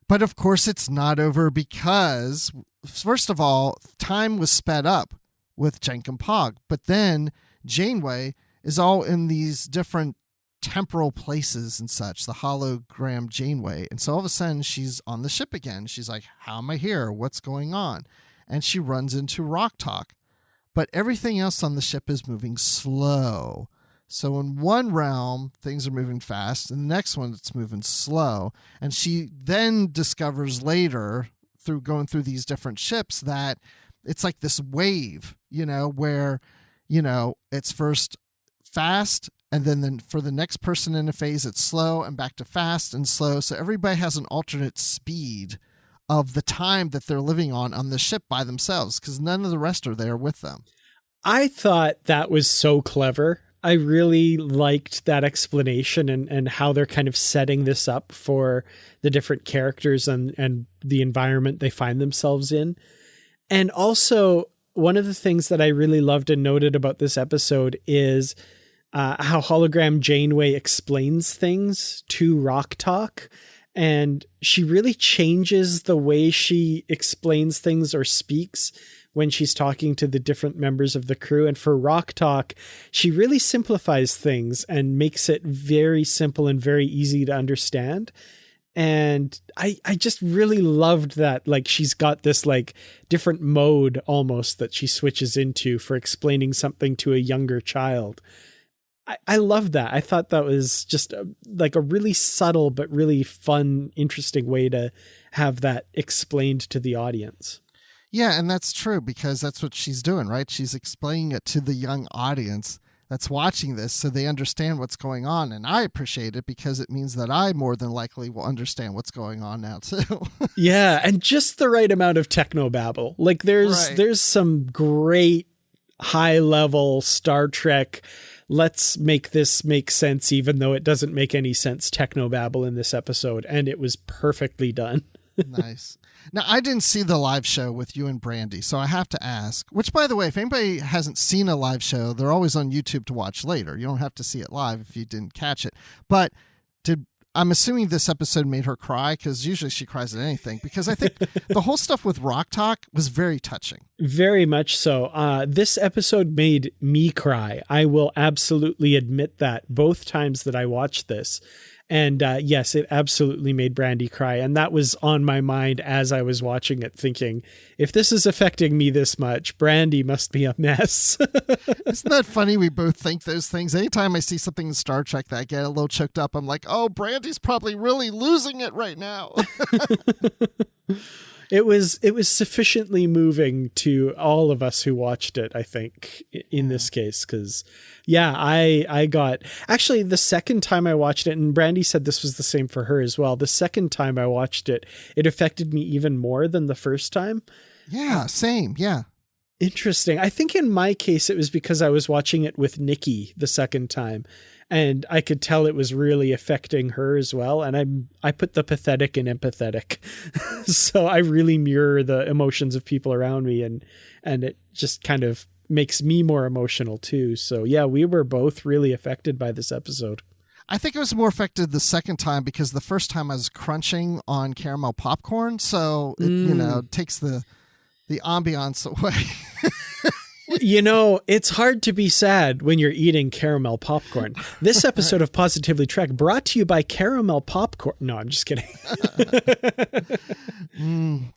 But of course it's not over, because, first of all, time was sped up with Jankum Pog. But then Janeway is all in these different temporal places and such, the hologram Janeway. And so all of a sudden she's on the ship again. She's like, how am I here? What's going on? And she runs into Rok-Tahk. But everything else on the ship is moving slow. So in one realm, things are moving fast. In the next one, it's moving slow. And she then discovers later, through going through these different ships, that it's like this wave, where, it's first fast, and then for the next person in a phase, it's slow and back to fast and slow. So everybody has an alternate speed of the time that they're living on the ship by themselves, because none of the rest are there with them. I thought that was so clever. I really liked that explanation and how they're kind of setting this up for the different characters and the environment they find themselves in. And also, one of the things that I really loved and noted about this episode is how hologram Janeway explains things to Rok-Tahk, and she really changes the way she explains things or speaks when she's talking to the different members of the crew. And for Rok-Tahk, she really simplifies things and makes it very simple and very easy to understand. And I just really loved that. Like, she's got this like different mode almost that she switches into for explaining something to a younger child. I love that. I thought that was just a really subtle but really fun, interesting way to have that explained to the audience. Yeah, and that's true, because that's what she's doing, right? She's explaining it to the young audience that's watching this so they understand what's going on. And I appreciate it, because it means that I more than likely will understand what's going on now too. Yeah, and just the right amount of technobabble. Like there's some great high level Star Trek, let's make this make sense even though it doesn't make any sense technobabble in this episode, and it was perfectly done. Nice. Now, I didn't see the live show with you and Brandy, so I have to ask, which, by the way, if anybody hasn't seen a live show, they're always on YouTube to watch later. You don't have to see it live if you didn't catch it. But I'm assuming this episode made her cry, because usually she cries at anything, because I think the whole stuff with Rok-Tahk was very touching. Very much so. This episode made me cry. I will absolutely admit that both times that I watched this. And yes, it absolutely made Brandy cry. And that was on my mind as I was watching it, thinking, if this is affecting me this much, Brandy must be a mess. Isn't that funny? We both think those things. Anytime I see something in Star Trek that I get a little choked up, I'm like, oh, Brandy's probably really losing it right now. It was sufficiently moving to all of us who watched it, I think, in this case, because I got, actually the second time I watched it, and Brandy said this was the same for her as well. The second time I watched it, it affected me even more than the first time. Yeah, same. Yeah. Interesting. I think in my case, it was because I was watching it with Nikki the second time, and I could tell it was really affecting her as well. And I put the pathetic in empathetic. So I really mirror the emotions of people around me, and it just kind of makes me more emotional too. So yeah, we were both really affected by this episode. I think I was more affected the second time because the first time I was crunching on caramel popcorn. So it takes the ambiance away. It's hard to be sad when you're eating caramel popcorn. This episode of Positively Trek brought to you by caramel popcorn. No, I'm just kidding.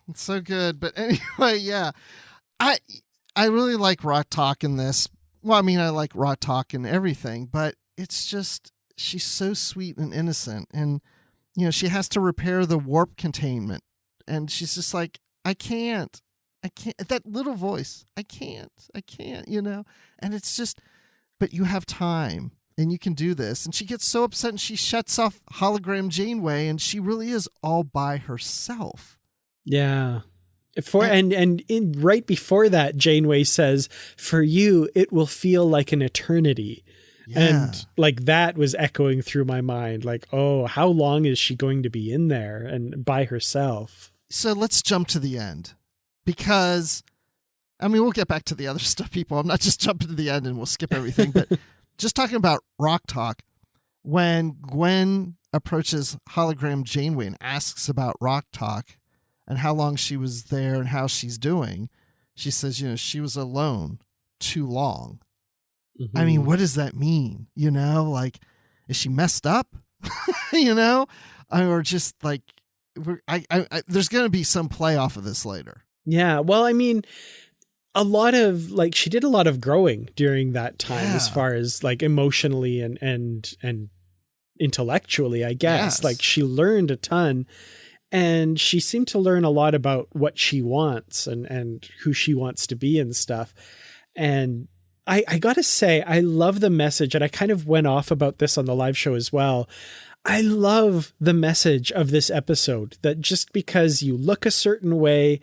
It's so good. But anyway, yeah, I really like Rok-Tahk in this. Well, I mean, I like Rok-Tahk and everything, but it's just, she's so sweet and innocent. And, she has to repair the warp containment. And she's just like, I can't. That little voice, I can't, and it's just, but you have time and you can do this. And she gets so upset and she shuts off hologram Janeway, and she really is all by herself. Yeah. Right before that, Janeway says, for you, it will feel like an eternity. Yeah. And like that was echoing through my mind, like, oh, how long is she going to be in there and by herself? So let's jump to the end. Because, I mean, we'll get back to the other stuff, people. I'm not just jumping to the end and we'll skip everything. But just talking about Rok-Tahk, when Gwen approaches hologram Janeway and asks about Rok-Tahk and how long she was there and how she's doing, she says, she was alone too long. Mm-hmm. I mean, what does that mean? Like, is she messed up? Or just like, there's going to be some play off of this later. Yeah, well, I mean, she did a lot of growing during that time, as far as like emotionally and intellectually, I guess. Yes. Like she learned a ton, and she seemed to learn a lot about what she wants and who she wants to be and stuff. And I gotta say, I love the message, and I kind of went off about this on the live show as well. I love the message of this episode, that just because you look a certain way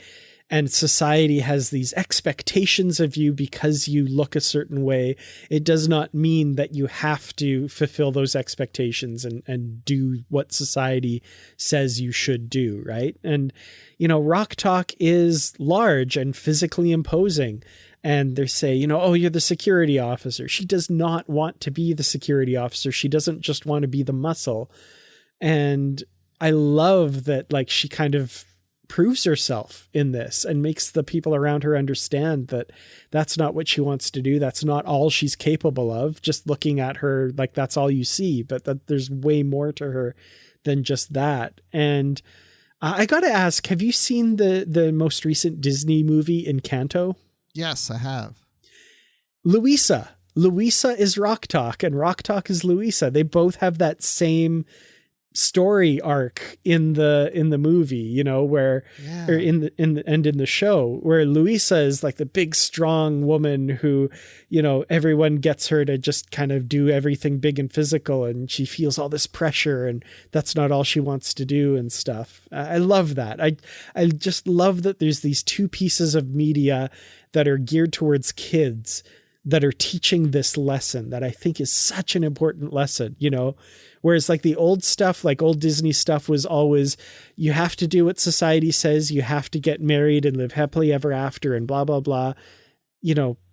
and society has these expectations of you because you look a certain way, it does not mean that you have to fulfill those expectations and do what society says you should do, right? And, Rok-Tahk is large and physically imposing. And they say, oh, you're the security officer. She does not want to be the security officer. She doesn't just want to be the muscle. And I love that, like, she kind of proves herself in this and makes the people around her understand that that's not what she wants to do. That's not all she's capable of. Just looking at her, like, that's all you see, but that there's way more to her than just that. And I got to ask, have you seen the most recent Disney movie, Encanto? Yes, I have. Luisa is Rok-Tahk and Rok-Tahk is Luisa. They both have that same story arc in the movie, where or in the show, where Luisa is like the big strong woman who, everyone gets her to just kind of do everything big and physical, and she feels all this pressure, and that's not all she wants to do and stuff. I love that. I just love that there's these two pieces of media that are geared towards kids that are teaching this lesson that I think is such an important lesson, whereas like the old stuff, like old Disney stuff, was always, you have to do what society says, you have to get married and live happily ever after and blah, blah, blah.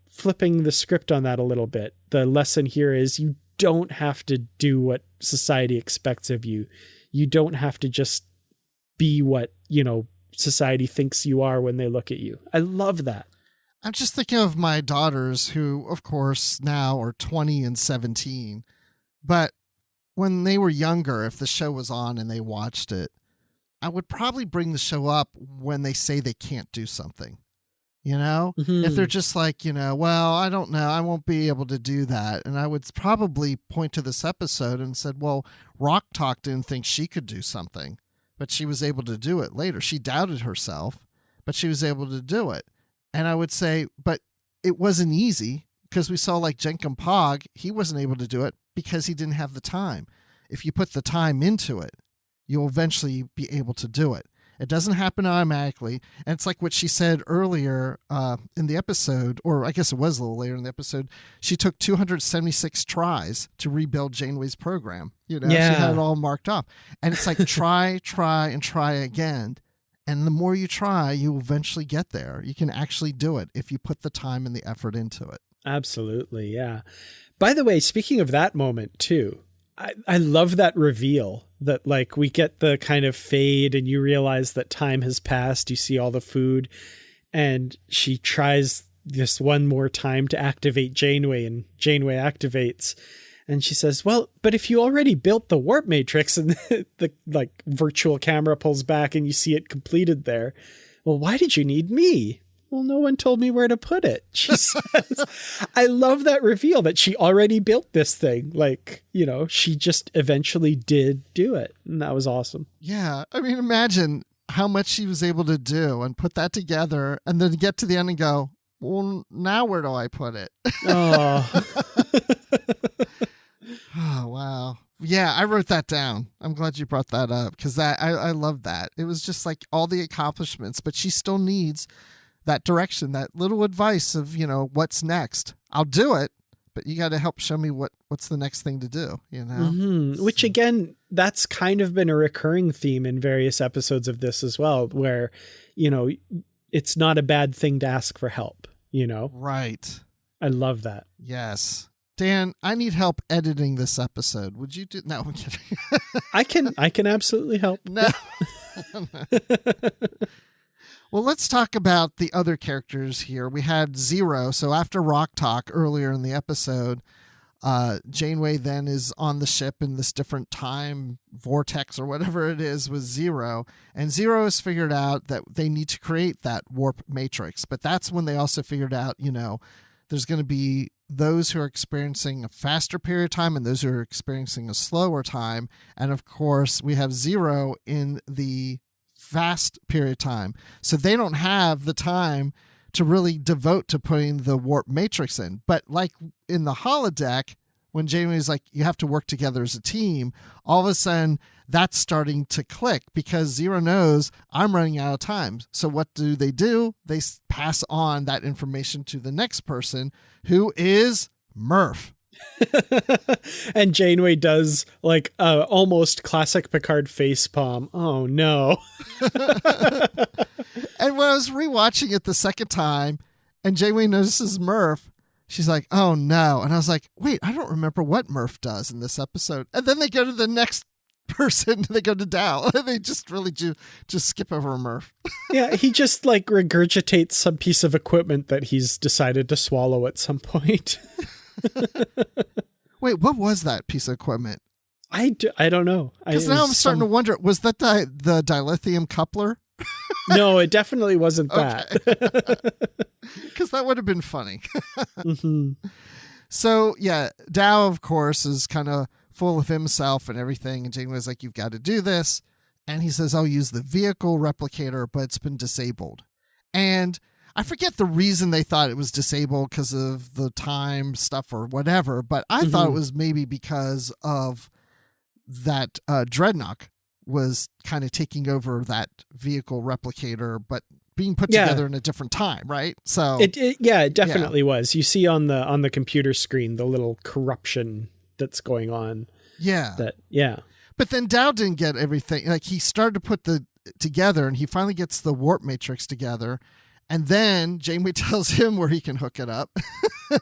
Flipping the script on that a little bit. The lesson here is you don't have to do what society expects of you. You don't have to just be what, society thinks you are when they look at you. I love that. I'm just thinking of my daughters who, of course, now are 20 and 17. But when they were younger, if the show was on and they watched it, I would probably bring the show up when they say they can't do something. If they're just like, well, I don't know, I won't be able to do that. And I would probably point to this episode and said, well, Rok-Tahk didn't think she could do something, but she was able to do it later. She doubted herself, but she was able to do it. And I would say, but it wasn't easy, because we saw like Jenkin Pog, he wasn't able to do it because he didn't have the time. If you put the time into it, you'll eventually be able to do it. It doesn't happen automatically. And it's like what she said earlier in the episode, or I guess it was a little later in the episode. She took 276 tries to rebuild Janeway's program. She had it all marked up. And it's like try, and try again. And the more you try, you eventually get there. You can actually do it if you put the time and the effort into it. Absolutely, yeah. By the way, speaking of that moment too, I love that reveal that like we get the kind of fade and you realize that time has passed. You see all the food and she tries this one more time to activate Janeway, and Janeway activates. And she says, well, but if you already built the warp matrix, and the like virtual camera pulls back and you see it completed there. Well, why did you need me? Well, no one told me where to put it. She says, I love that reveal that she already built this thing. Like, she just eventually did do it. And that was awesome. Yeah. I mean, imagine how much she was able to do and put that together and then get to the end and go, well, now where do I put it? Oh, oh, wow. Yeah, I wrote that down. I'm glad you brought that up, because I love that. It was just like all the accomplishments, but she still needs that direction, that little advice of, what's next. I'll do it, but you got to help show me what's the next thing to do, Mm-hmm. Which again, that's kind of been a recurring theme in various episodes of this as well, where, it's not a bad thing to ask for help, Right. I love that. Yes. Dan, I need help editing this episode. Would you do? No, I'm kidding. I can absolutely help. No. Well, let's talk about the other characters here. We had Zero. So after Rok-Tahk earlier in the episode, Janeway then is on the ship in this different time vortex or whatever it is with Zero. And Zero has figured out that they need to create that warp matrix. But that's when they also figured out, there's going to be those who are experiencing a faster period of time and those who are experiencing a slower time. And of course, we have Zero in the fast period of time. So they don't have the time to really devote to putting the warp matrix in. But like in the holodeck, when Janeway's like, you have to work together as a team, all of a sudden that's starting to click because Zero knows I'm running out of time. So what do? They pass on that information to the next person, who is Murph. And Janeway does like almost classic Picard facepalm. Oh no. And when I was rewatching it the second time and Janeway notices Murph, she's like, oh no. And I was like, wait, I don't remember what Murph does in this episode. And then they go to the next person, they go to Dow. They just really just skip over Murph. Yeah, he just like regurgitates some piece of equipment that he's decided to swallow at some point. Wait, what was that piece of equipment? I don't know. Because now I'm starting to wonder, was that the dilithium coupler? No, it definitely wasn't that. Because that would have been funny. Mm-hmm. So, yeah, Dow, of course, is kind of full of himself and everything. And Janeway's like, you've got to do this. And he says, I'll use the vehicle replicator, but it's been disabled. And I forget the reason they thought it was disabled, because of the time stuff or whatever. But I thought it was maybe because of that Dreadnought was kind of taking over that vehicle replicator, but being put together in a different time, right? So it definitely was. You see on the computer screen the little corruption that's going on. Yeah. But then Dow didn't get everything. Like, he started to put the together, and he finally gets the warp matrix together, And then Janeway tells him where he can hook it up.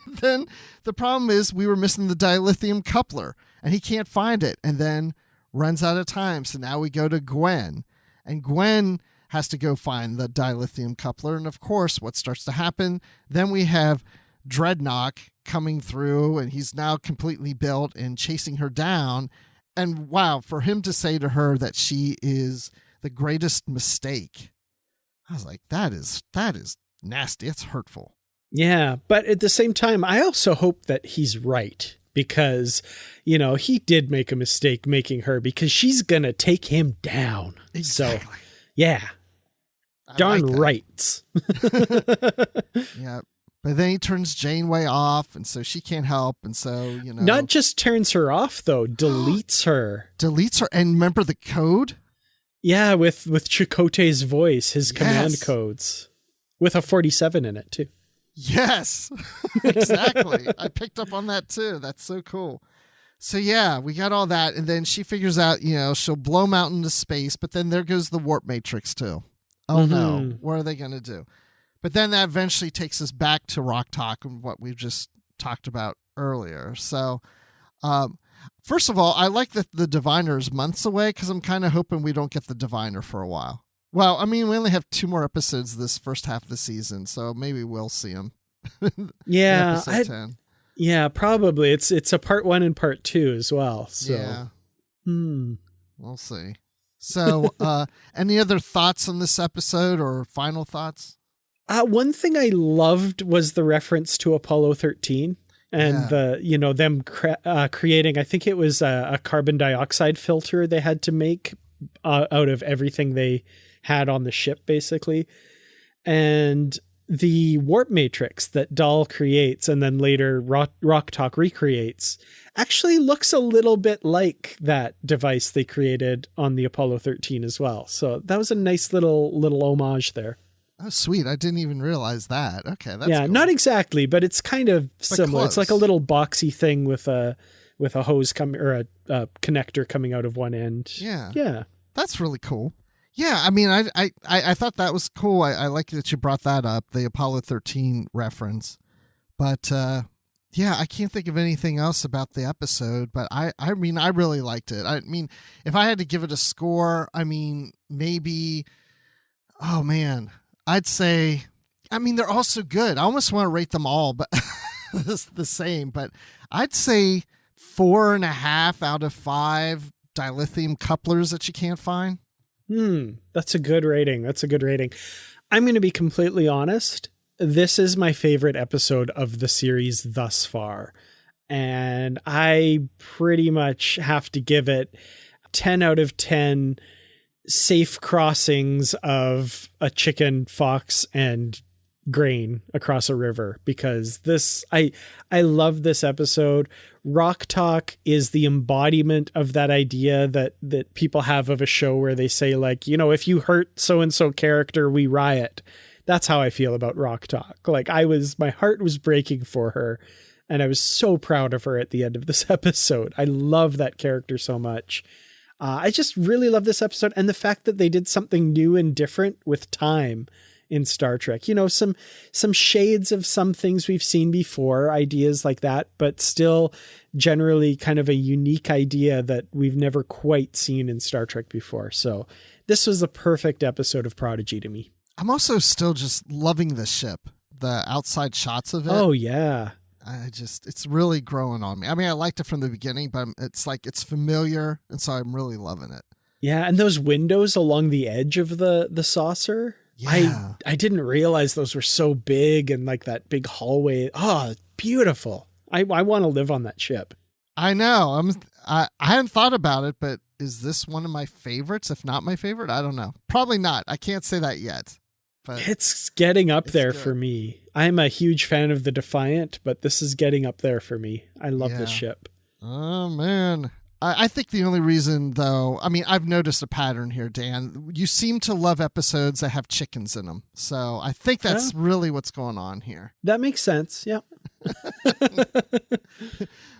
Then the problem is we were missing the dilithium coupler, and he can't find it, and then runs out of time. So now we go to Gwen, and Gwen has to go find the dilithium coupler. And of course, what starts to happen? Then we have Dreadnought coming through, and he's now completely built and chasing her down. And wow, for him to say to her that she is the greatest mistake, I was like, that is nasty. It's hurtful. Yeah, but at the same time, I also hope that he's right, because, you know, he did make a mistake making her, because she's going to take him down. Exactly. So, yeah. Darn right. Yeah. But then he turns Janeway off, and so she can't help, and so, you know. Not just turns her off, though, deletes her. Deletes her, and remember the code? Yeah, with Chakotay's voice, his command codes, with a 47 in it, too. Yes, exactly. I picked up on that too. That's so cool. So yeah, we got all that. And then she figures out, you know, she'll blow him out into space, but then there goes the warp matrix too. Oh no, what are they going to do? But then that eventually takes us back to Rok-Tahk and what we've just talked about earlier. So, first of all, I like that the Diviner is months away, because I'm kind of hoping we don't get the Diviner for a while. Well, I mean, we only have 2 more episodes this first half of the season, so maybe we'll see him. Yeah, episode 10. Yeah, probably. It's a part 1 and part 2 as well. So. Yeah, we'll see. So, any other thoughts on this episode or final thoughts? One thing I loved was the reference to Apollo 13 and them creating. I think it was a carbon dioxide filter they had to make out of everything they had on the ship, basically. And the warp matrix that Dahl creates and then later Rok-Tahk recreates actually looks a little bit like that device they created on the Apollo 13 as well. So that was a nice little homage there. Oh, sweet. I didn't even realize that. Okay. That's cool. Not exactly, but it's kind of similar. Close. It's like a little boxy thing with a hose coming, or a connector coming out of one end. Yeah. Yeah. That's really cool. Yeah, I mean, I thought that was cool. I like that you brought that up, the Apollo 13 reference. But, yeah, I can't think of anything else about the episode. But, I mean, I really liked it. I mean, if I had to give it a score, I mean, maybe, oh, man, I'd say, I mean, they're all so good. I almost want to rate them all but the same. But I'd say 4.5 out of 5 dilithium couplers that you can't find. That's a good rating. I'm going to be completely honest. This is my favorite episode of the series thus far. And I pretty much have to give it 10 out of 10 safe crossings of a chicken, fox, and grain across a river, because I love this episode. Rok-Tahk is the embodiment of that idea that people have of a show where they say, like, you know, if you hurt so-and-so character, we riot. That's how I feel about Rok-Tahk. Like, my heart was breaking for her, and I was so proud of her at the end of this episode. I love that character so much. I just really love this episode, and the fact that they did something new and different with time in Star Trek. You know, some shades of some things we've seen before, ideas like that, but still generally kind of a unique idea that we've never quite seen in Star Trek before. So this was a perfect episode of Prodigy to me. I'm also still just loving the ship, the outside shots of it. Oh, yeah. It's really growing on me. I mean, I liked it from the beginning, but it's like, it's familiar. And so I'm really loving it. Yeah. And those windows along the edge of the saucer. Yeah. I didn't realize those were so big, and like that big hallway. Oh, beautiful. I want to live on that ship. I know. I hadn't thought about it, but is this one of my favorites? If not my favorite, I don't know. Probably not. I can't say that yet. But it's getting up there good for me. I'm a huge fan of the Defiant, but this is getting up there for me. I love this ship. Oh, man. I think the only reason, though, I mean, I've noticed a pattern here, Dan. You seem to love episodes that have chickens in them. So I think that's really what's going on here. That makes sense. Yeah.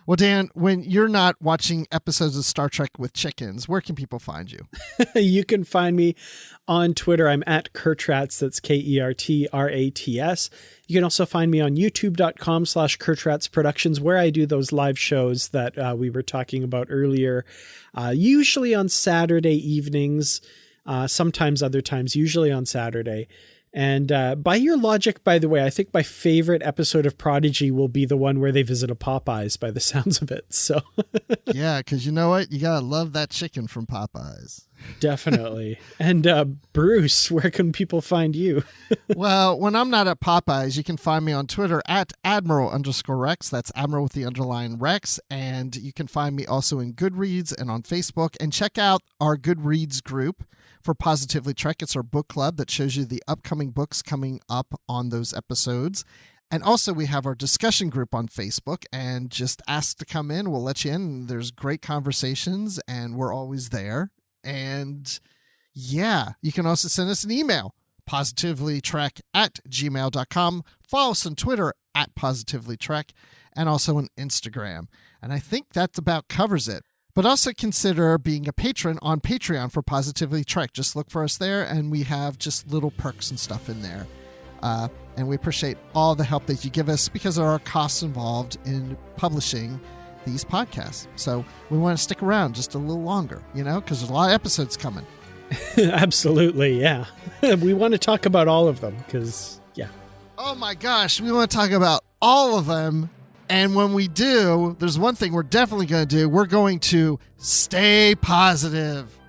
Well, Dan, when you're not watching episodes of Star Trek with chickens, where can people find you? You can find me on Twitter. I'm at Kurtrats. That's KERTRATS. You can also find me on youtube.com/Kurtrats Productions, where I do those live shows that we were talking about earlier, usually on Saturday evenings, sometimes other times, usually on Saturday. And by your logic, by the way, I think my favorite episode of Prodigy will be the one where they visit a Popeyes by the sounds of it. So yeah, because you know what? You got to love that chicken from Popeyes. Definitely. And Bruce, where can people find you? Well, when I'm not at Popeyes, you can find me on Twitter at Admiral_Rex. That's Admiral with the underline Rex. And you can find me also in Goodreads and on Facebook. And check out our Goodreads group for Positively Trek. It's our book club that shows you the upcoming books coming up on those episodes. And also we have our discussion group on Facebook, and just ask to come in. We'll let you in. There's great conversations and we're always there. And yeah, you can also send us an email, positivelytrek@gmail.com. Follow us on Twitter at positivelytrek, and also on Instagram. And I think that about covers it. But also consider being a patron on Patreon for Positively Trek. Just look for us there, and we have just little perks and stuff in there. And we appreciate all the help that you give us, because there are costs involved in publishing these podcasts. So we want to stick around just a little longer, because there's a lot of episodes coming. Absolutely, yeah. We want to talk about all of them, because, yeah. Oh my gosh, we want to talk about all of them. And when we do, there's one thing we're definitely going to do. We're going to stay positive.